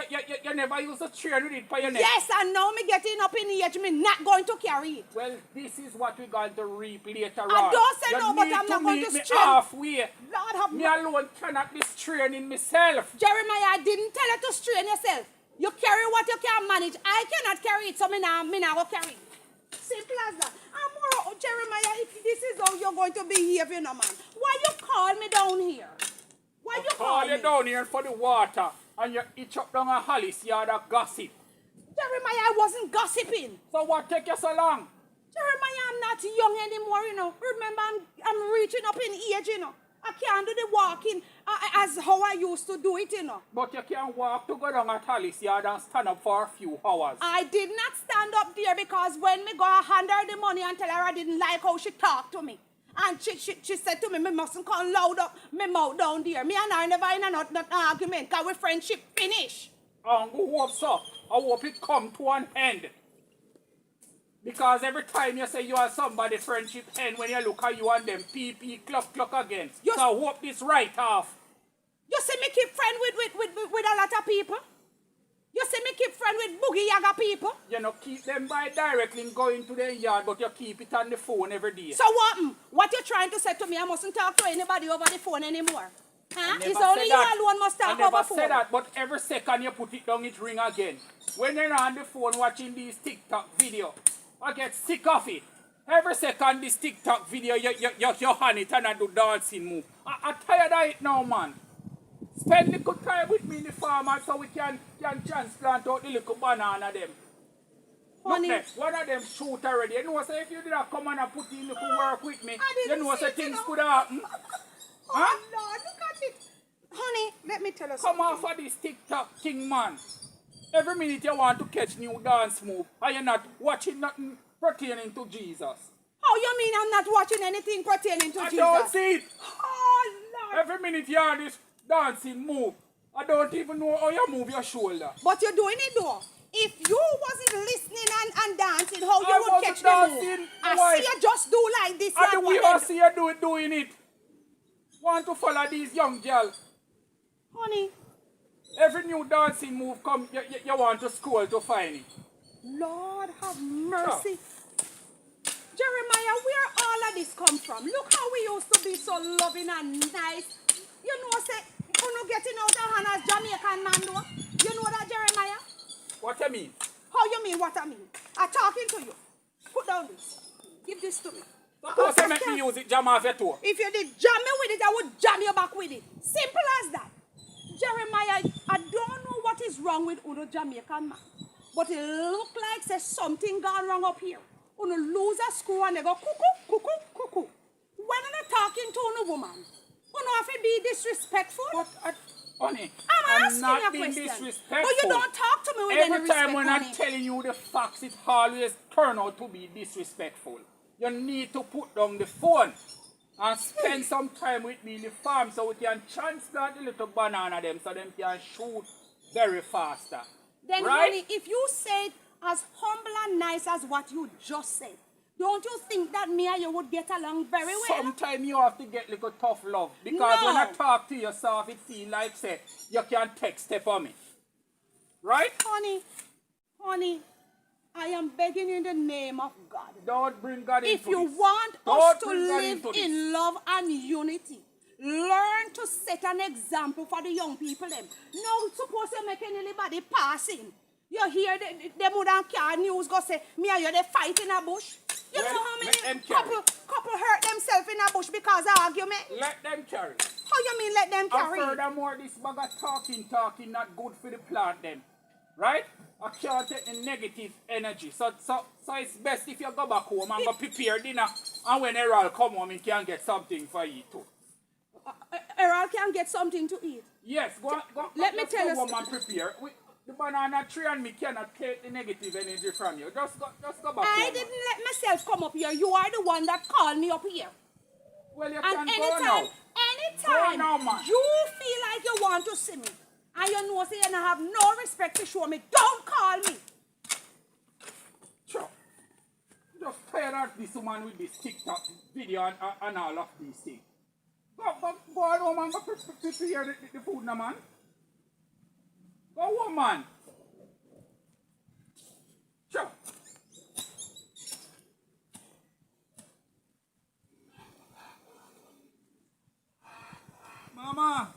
you never used to train with it for your neck.
Yes, and now me getting up in age, me not going to carry it.
Well, this is what we're going to reap later on.
I don't say
you
no, but
need
I'm not going to
meet me
strain.
halfway.
Lord have
Me
mercy.
alone cannot be straining myself.
Jeremiah, I didn't tell you to strain yourself. You carry what you can manage. I cannot carry it, so me now go carry it. Simple as that. And more, Jeremiah, if this is how you're going to behave, you know, man, why you call me down here? Why you call
You
me?
down here for the water and you itch up down a Hollis yard of gossip.
Jeremiah, I wasn't gossiping.
So what take you so long?
Jeremiah, I'm not young anymore, you know. Remember, I'm reaching up in age, you know. I can't do the walking as how I used to do it, you know.
But you can walk to go down at Hollis yard and stand up for a few hours.
I did not stand up there because when me go hand her the money and tell her I didn't like how she talked to me. And she said to me, me mustn't come loud up me mouth down there. Me and her never in a not argument because we friendship finish.
And go hope so. I hope it come to an end. Because every time you say you are somebody friendship end, when you look at you and them PP cluck again.
You-
So I hope this right off.
You see me keep friend with a lot of people? You see me keep friend with boogie yaga people?
You know, keep them by directly going to their yard, but you keep it on the phone every day.
So what? What you trying to say to me? I mustn't talk to anybody over the phone anymore. Huh?
I never
It's only
said
you
that.
alone must
I
talk
never
over phone.
said that, but every second you put it down, it ring again. When you're on the phone watching these TikTok video, I get sick of it. Every second this TikTok video, you hand it and I do dancing move. I'm tired of it now, man. Spend little time with me in the farm so we can transplant out the little banana them.
Honey.
Look there, one of them shoot already. You know, say if you did not come and put in little work with me,
I
you
didn't
know,
see
say
it,
things
you know.
could happen.
Oh,
Huh?
Lord, look at it. Honey, let me tell you
Come
something.
off of this TikTok thing, man. Every minute you want to catch new dance move, and you're not watching nothing pertaining to Jesus.
How you mean I'm not watching anything pertaining to
I
Jesus?
don't see it.
Oh, Lord.
Every minute you have this dancing move, I don't even know how you move your shoulder.
But you're doing it though. If you wasn't listening and dancing, how you
I
would
wasn't
catch the move?
dancing,
I
why?
see you just do like this.
And the
like
way
what
I
they
see you doing it. Want to follow these young girls.
do. Honey,
Every new dancing move come, you want to scroll to find it.
Lord have mercy. Jeremiah, where all of this come from? Look how we used to be so loving and nice. You know, say, you know, getting out of hand as Jamaican man, though. You know that, Jeremiah?
What you mean?
How you mean what I mean? I'm talking to you. Put down this. Give this to me.
Suppose you make me use it, jam off your toe.
If you did jam me with it, I would jam you back with it. Simple as that. Jeremiah, I don't know what is wrong with Uno Jamaican man. But it look like there's something gone wrong up here. Uno lose a screw and they go cuckoo, cuckoo, cuckoo. When I'm talking to Uno woman, Uno have to be disrespectful.
But, honey,
I'm
I'm
asking
not
you a
being
question.
disrespectful.
But you don't talk to me with
Every
any respect,
time when I'm
honey.
telling you the facts, it always turn out to be disrespectful. You need to put down the phone and spend some time with me in the farm so we can transplant the little banana them so them can shoot very faster.
Then,
right?
honey, if you say it as humble and nice as what you just said, don't you think that me and you would get along very well?
Sometimes you have to get little tough love because when I talk to yourself, it feels like say you can text step on me. Right?
Honey, I am begging you in the name of God.
Don't bring God into
If you
this.
want us
Don't
to
bring God
live
into this.
in love and unity, learn to set an example for the young people. Them. No, suppose you make anybody passing. You hear them would car news go say, me and you they fight in a bush. You
Well,
know how
let them
many
carry.
couple hurt themselves in a bush because of argument?
Let them carry.
How you mean let them
And
carry?
furthermore, this bag of talking not good for the plant them. Right? I can't take the negative energy. So it's best if you go back home and go prepare dinner. And when Errol come home, he can get something for you too.
Errol can get something to eat.
Yes, go
Let me
just
tell
go
you
home
something.
and prepare. The banana tree and me cannot take the negative energy from you. Just go back
I
home.
didn't let myself come up here. You are the one that called me up here.
Well, you
And
can go now.
anytime
Go now, man.
you feel like you want to see me, And you know, say you don't have no respect to show me. Don't call me.
Sure. Just tired of this woman with this TikTok video and all of these things. Go on, woman, go prepare the food now, man. Go, woman. Sure. Mama.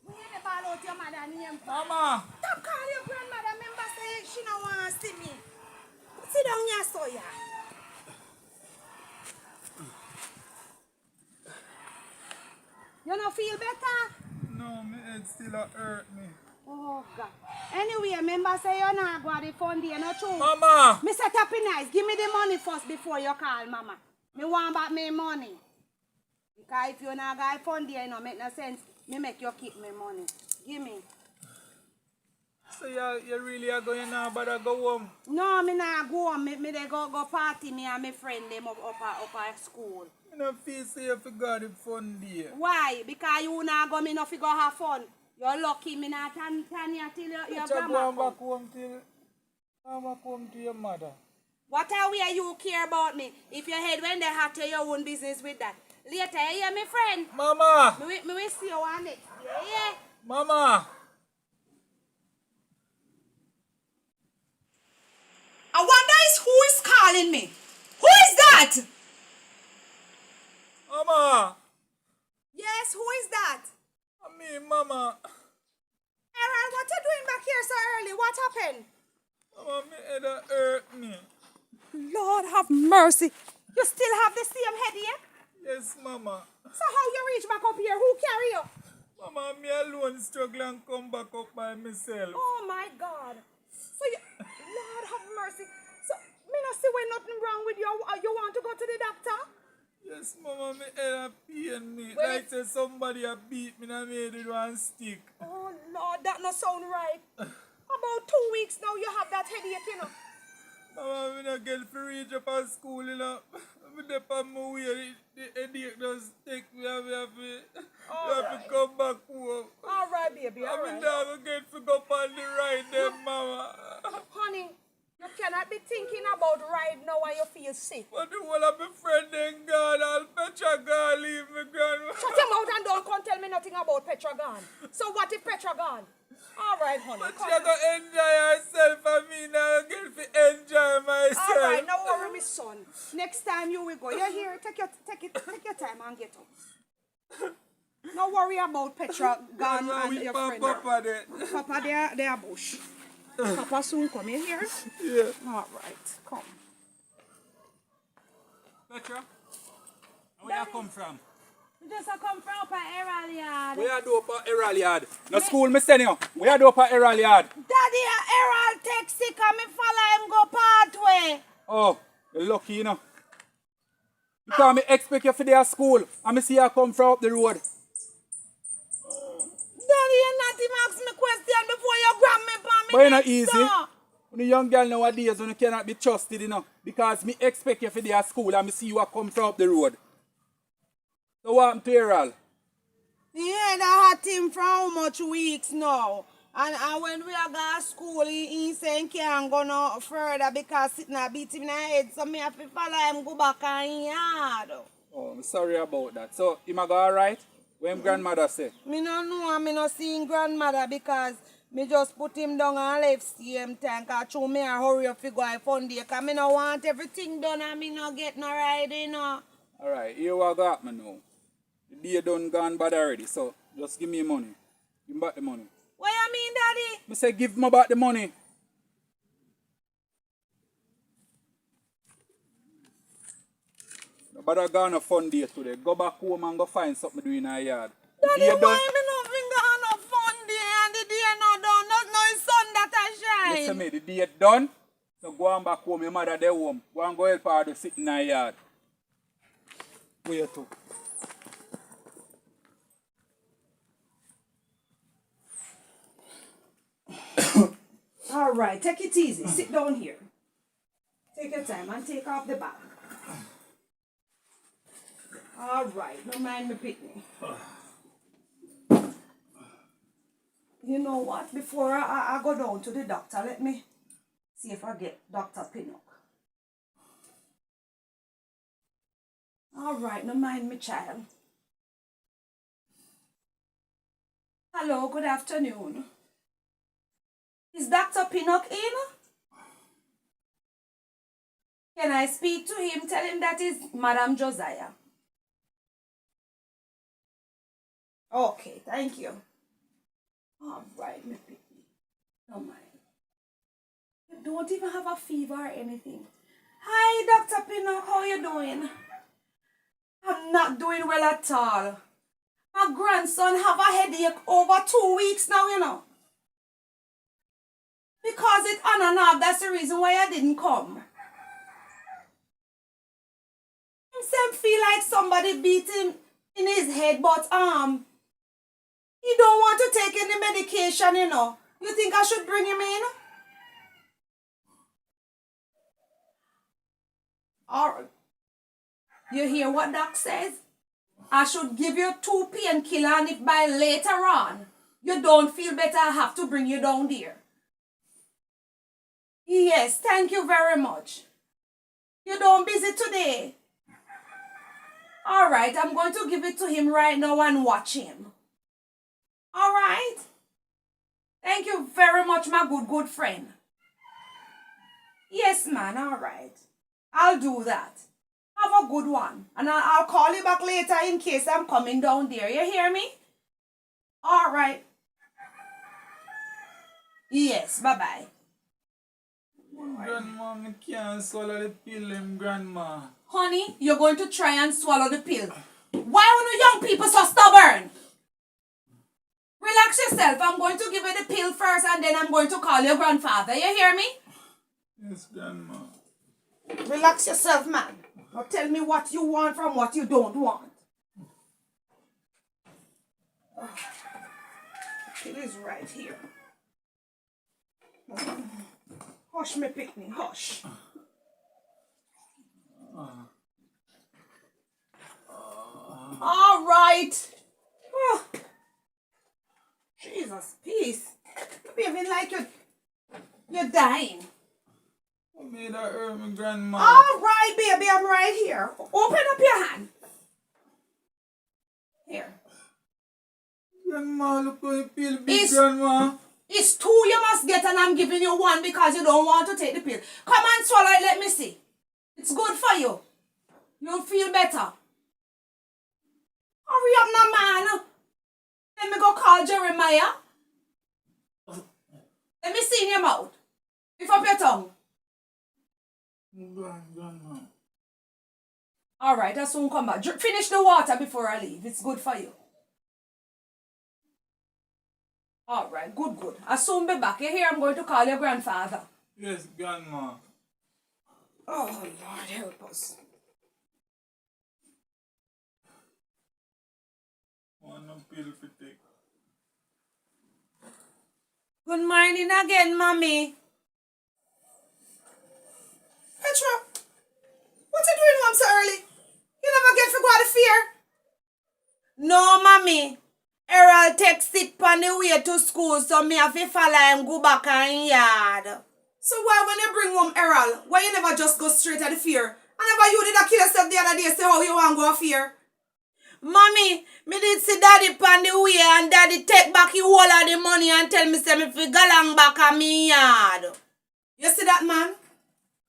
We hear the ball out your mother name.
Mama.
Stop calling your grandmother. Remember, say she don't want to see me. Sit down here, so ya. You don't feel better?
No, my head still hurt me.
Oh, God. Anyway, remember, say you not go to the fund day, no true?
Mama.
Me set up nice. Give me the money first before you call, mama. Me want back my money. Because if you not go to the fund day, it don't make no sense. Me make you keep my money. Give me.
So you really are going now, but I go home?
No, me not go home. Me they go party, me and my friend them up at school.
I don't feel safe to go to the fun day.
Why? Because you not go, me no fi go have fun. You're lucky, me not tan you till your grandma come.
I'm back home to your mother.
What are we you care about me? If your head when they hot, tell your own business with that. Later, you hear me friend?
Mama!
Me will see you one next. Yeah.
Mama!
I wonder who is calling me. Who is that?
Mama!
Yes, who is that?
I mean, Mama.
Errol, what you doing back here so early? What happened?
Mama, my head hurt me.
Lord have mercy. You still have the same headache?
Yes, Mama.
So how you reach back up here? Who carry you?
Mama, me alone struggle and come back up by myself.
Oh my God. So you, Lord have mercy. So me not see when nothing wrong with you. You want to go to the doctor?
Yes, Mama, my head pain me.
Well,
like say somebody a beat me and made it one stick.
Oh Lord, that not sound right. About 2 weeks now you have that headache, you know.
Mama, me not get to reach up at school, you know. I'm up on my way, the headache just take me and we have to come back home.
All right, baby, all
I'm
right.
not going to get to go on the ride then, Mama.
Honey, you cannot be thinking about right now when you feel sick.
But the whole of my friend then gone, and Petra gone, leave me gone.
Shut your mouth and don't come tell me nothing about Petra gone. So what if Petra gone? All right, honey.
But she going to enjoy herself and me now get to enjoy myself.
All right, no worry, my son. Next time you will go. You're here. Take your time and get up. No worry about Petra gone and your friend.
Papa there.
Papa, they are bush. Papa soon come in here.
Yeah.
All right, come.
Petra, where you come from?
Just come from up at Errol yard.
Where you do up at Errol yard? No school, me send you. Where you do up at Errol yard?
Daddy, Errol take sick and me follow him go pathway.
Oh, you're lucky, you know. Because me expect you for their school and me see you come from up the road.
Daddy, you not even ask me question before you grab me for me.
But it's not easy. When a young girl nowadays, when you cannot be trusted, you know. Because me expect you for their school and me see you come from up the road. So what happened to Errol?
Yeah, that had him for how much weeks now? And when we are going to school, he said he can't go no further because sitting and beat him in the head. So me have to follow him go back and yard.
Oh, I'm sorry about that. So, him a go alright? What him grandmother say?
Me no know and me no see him grandmother because me just put him down and left same time. Because through me I hurry up to go to fun day. Because me no want everything done and me no get no ride, you know.
Alright, here what got me now. The day done gone bad already, so just give me money. Give me back the money.
What you mean, Daddy?
Me say give me back the money. But I got a fun day today. Go back home and go find something to do in our yard.
Daddy, why me no finger on a fun day and the day no done? No sun that I shine.
Listen me, the day done. So go on back home, your mother there home. Go and go help her to sit in our yard. Where you to?
All right, take it easy. Sit down here. Take your time and take off the bag. All right, don't mind me picnic. You know what? Before I go down to the doctor, let me see if I get Dr. Pinnock. All right, no mind me, child. Hello, good afternoon. Is Dr. Pinnock in? Can I speak to him? Tell him that is Madam Josiah. Okay, thank you. All right, my baby. No mind. You don't even have a fever or anything. Hi, Dr. Pinnock. How you doing? I'm not doing well at all. My grandson have a headache over 2 weeks now, you know. Because it's on and off, that's the reason why I didn't come. Him feel like somebody beat him in his head, but he don't want to take any medication, you know. You think I should bring him in? Alright. You hear what Doc says? I should give you 2 painkillers, and if by later on you don't feel better, I have to bring you down there. Yes, thank you very much. You don't busy today? Alright, I'm going to give it to him right now and watch him. Alright? Thank you very much, my good friend. Yes, man, alright. I'll do that. Have a good one. And I'll call you back later in case I'm coming down there. You hear me? Alright. Yes, bye-bye.
Grandma, I can't swallow the pill, grandma.
Honey, you're going to try and swallow the pill. Why are you young people so stubborn? Relax yourself. I'm going to give you the pill first and then I'm going to call your grandfather. You hear me?
Yes, grandma.
Relax yourself, man. Now tell me what you want from what you don't want. It is right here. Hush, me picnic, hush. All right. Oh. Jesus, peace. You're behaving like you're dying.
What made that hurt me, grandma?
All right, baby, I'm right here. Open up your hand. Here.
Grandma, look how the pill big, grandma.
It's 2 you must get and I'm giving you 1 because you don't want to take the pill. Come and swallow it, let me see. It's good for you. You'll feel better. Hurry up now, man. Let me go call Jeremiah. Let me see in your mouth. Lift up your tongue.
Grandma.
All right, I'll soon come back. Finish the water before I leave. It's good for you. All right, good. I'll soon be back. You hear I'm going to call your grandfather.
Yes, grandma.
Oh, Lord, help us.
Want no pill to take.
Good morning again, Mommy. Petra, what you doing home so early? You never get for go out of fear? No, Mommy. Errol takes it on the way to school, so me have to follow him go back in yard. So why when you bring home Errol, why you never just go straight at the fear? I never you did a kill yourself the other day, say how you want to go fear? Mommy, me did see Daddy on the way and Daddy take back the whole of the money and tell me say me fi go along back on me yard. You see that man?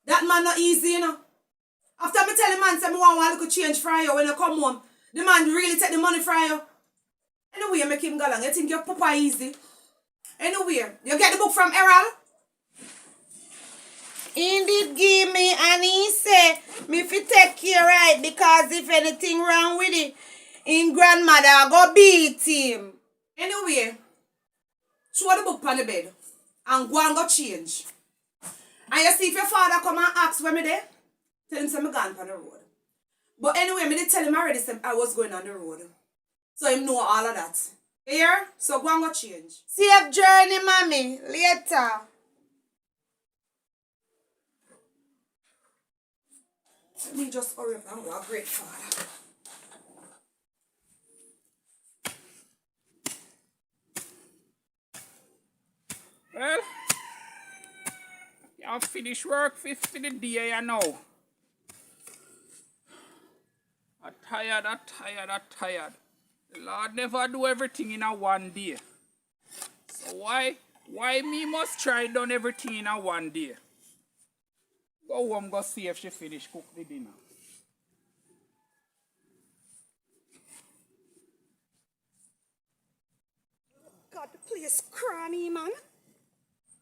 That man not easy, you know. After me tell the man say me want one little change for you when you come home, the man really take the money from you. Anyway, you make him go along. You think your papa easy? Anyway, you get the book from Errol? He did give me and he said me fi take care right because if anything wrong with it, in grandmother go beat him. Anyway, throw the book on the bed and go and go change. And you see if your father come and ask where me there, tell him say me gone on the road. But anyway, me did tell him already say I was going on the road. So him know all of that. Here? So go and go change. Safe journey, Mommy. Later. Let me just hurry up and go a great father.
I finish work for the day, you know. I'm tired. The Lord never do everything in a one day. So why me must try done everything in a one day? Go home, go see if she finish cook the dinner.
God, the place cranny, man.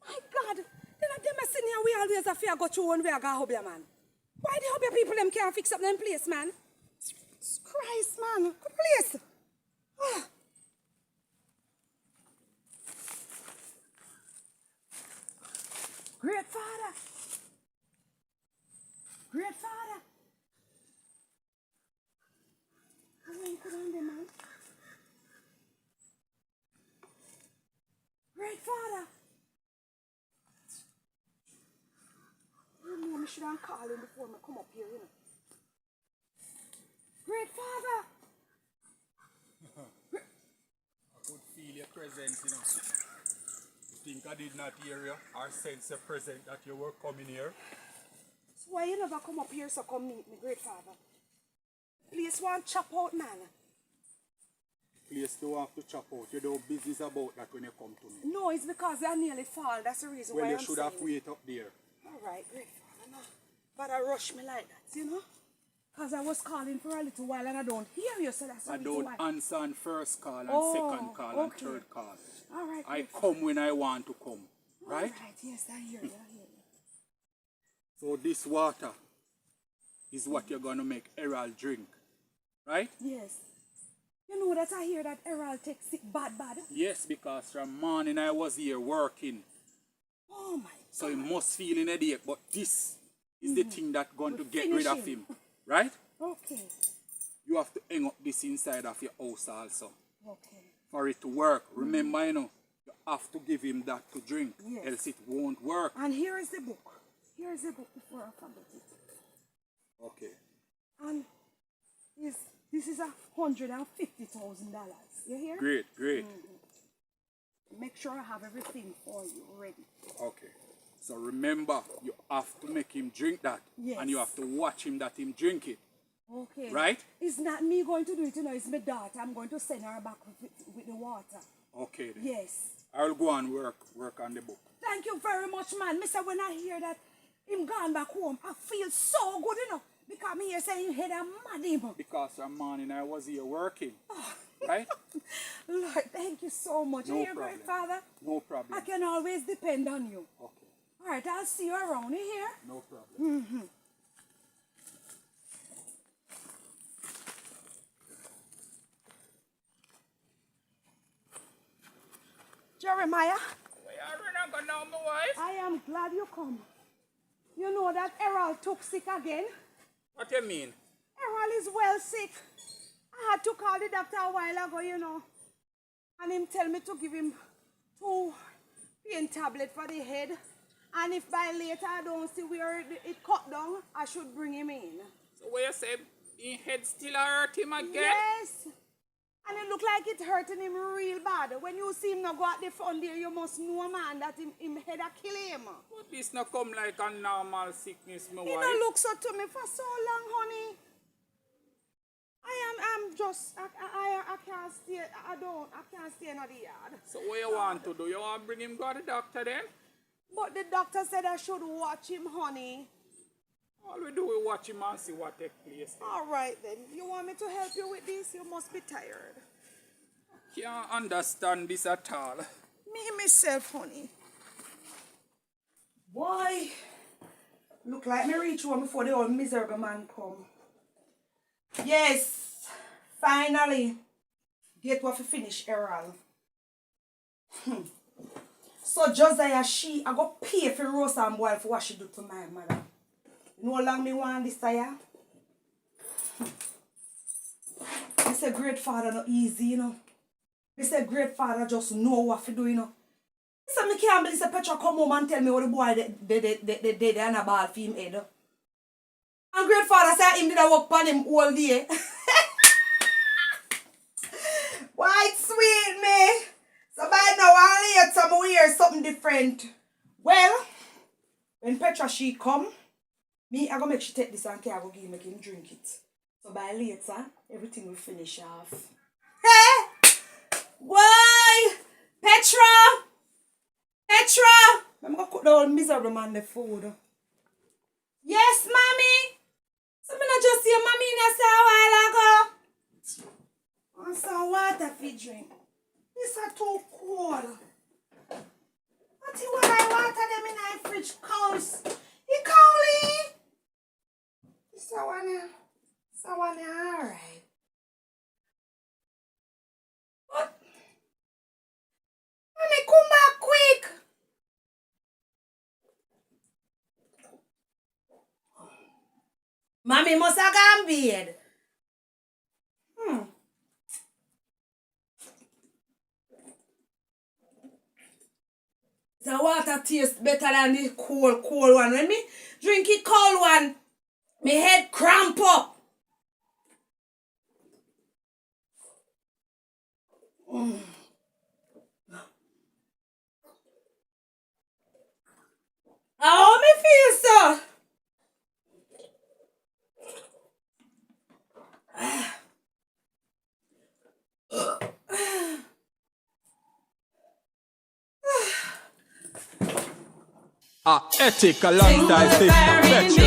My God. Then I them sitting here, we always have to go through one way I go hobby, man. Why the hobby people them can't fix up them place, man? Christ, man. Good place. Ah. Great Father. Great Father. How are you put on there, man? Great Father. You know, I should have called him before I come up here, you know. Great Father.
I could feel your presence, you know. You think I did not hear you or sense your presence that you were coming here?
So why you never come up here so come meet me, Great Father? Place one chop out, man.
Place don't have to chop out. You don't business about that when you come to me.
No, it's because I nearly fall. That's the reason
Well,
why
you
I'm
should
saying
have waited up there.
All right, Great Father, no. But I rush me like that, you know? Because I was calling for a little while and I don't hear you, so that's the
I
reason
don't
why.
answer on first call and
Oh,
second call and
okay.
third call.
All right,
I
Great
come when I want to come.
Father.
Right?
All right, yes, I hear you, I hear you.
So this water is what you're going to make Errol drink. Right?
Yes. You know that I hear that Errol takes sick bad.
Yes, because from morning I was here working.
Oh, my God.
So he must feel in a day. But this is the thing that's going to get
finish
rid of
him.
him. Right?
Okay,
You have to hang up this inside of your house also.
okay.
For it to work. Remember, you know, you have to give him that to drink.
Yes.
Else it won't work.
And here is the book. Here is the book before I forget it.
Okay.
And this is $150,000. You hear?
Great.
Make sure I have everything for you ready.
Okay. So remember, you have to make him drink that.
Yes.
And you have to watch him that him drink it.
Okay.
Right?
It's not me going to do it, you know, it's my daughter. I'm going to send her back with the water.
Okay then.
Yes.
I'll go and work on the book.
Thank you very much, man. Mister, when I hear that him gone back home, I feel so good, you know. Because me here saying head a mad him.
Because from morning I was here working. Right?
Lord, thank you so much.
No
You hear,
problem.
Great Father?
No problem.
I can always depend on you.
Okay.
All right, I'll see you around. You hear?
No problem.
Jeremiah,
Where are you not going now, my wife?
I am glad you come. You know that Errol took sick again?
What you mean?
Errol is well sick. I had to call the doctor a while ago, you know. And him tell me to give him 2 pain tablets for the head. And if by later I don't see where it cut down, I should bring him in.
So where you say his head still hurt him again?
Yes. And it look like it's hurting him real bad. When you see him now go at the front there, you must know, man, that him head a kill him.
But this not come like a normal sickness, my
He
wife.
don't look so to me for so long, honey. I'm just, I can't stay, I can't stay in the yard.
So what you want to do? You want to bring him to the doctor then?
But the doctor said I should watch him, honey.
All we do is watch him and see what takes place.
All right, then. You want me to help you with this? You must be tired.
Can't understand this at all.
Me myself, honey. Boy, look like me reach home before the old miserable man come. Yes, finally. Get what to finish, Errol. So Josiah, I go pay for roast and boil for what she do to my mother. You know how long me want this, Josiah? I say Great Father not easy, you know. I say Great Father just know what to do, you know. So me can't believe Petra come home and tell me what the boy dead and a ball for him head. And Great Father say him did a work on him all day. Why it sweet me? So by now I'll hear some weird something different. Well, When Petra she come, me I go make she take this and I go give make him drink it. So by later, everything will finish off. Hey! Why? Petra! Petra! I'm gonna cook the old miserable man the food. Yes, mommy! So me not just see your mommy in a while ago. Want some water for drink. This are too cold. What you want I water them in my fridge cows? You cowly? This one alright. What? Mommy, come back quick. Mommy must have gone bed. The water tastes better than the cold one. When me drink it cold one, my head cramp up. How me feel so?
Ethic alongside sister Petra.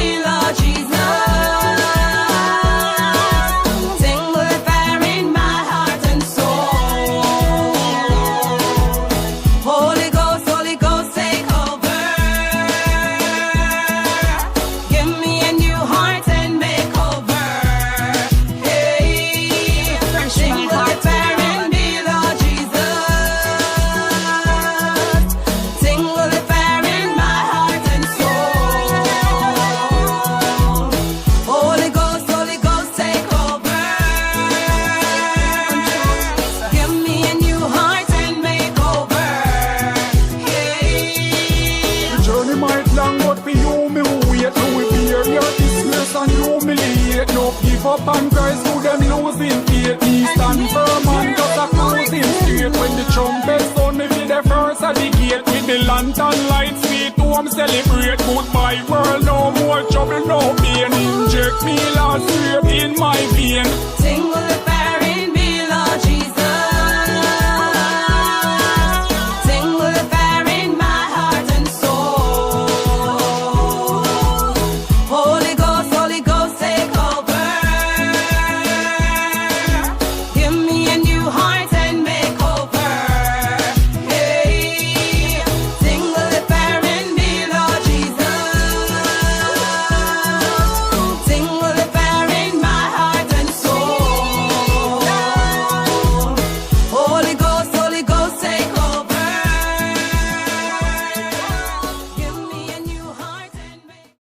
Give up and Christ who them losing faith. He stand firm and just a cruising straight. When the trumpet sound, me be the first at the gate. With the lantern lights, sweet home celebrate. Goodbye world, no more trouble, no pain. Inject me last straight in my vein.
Single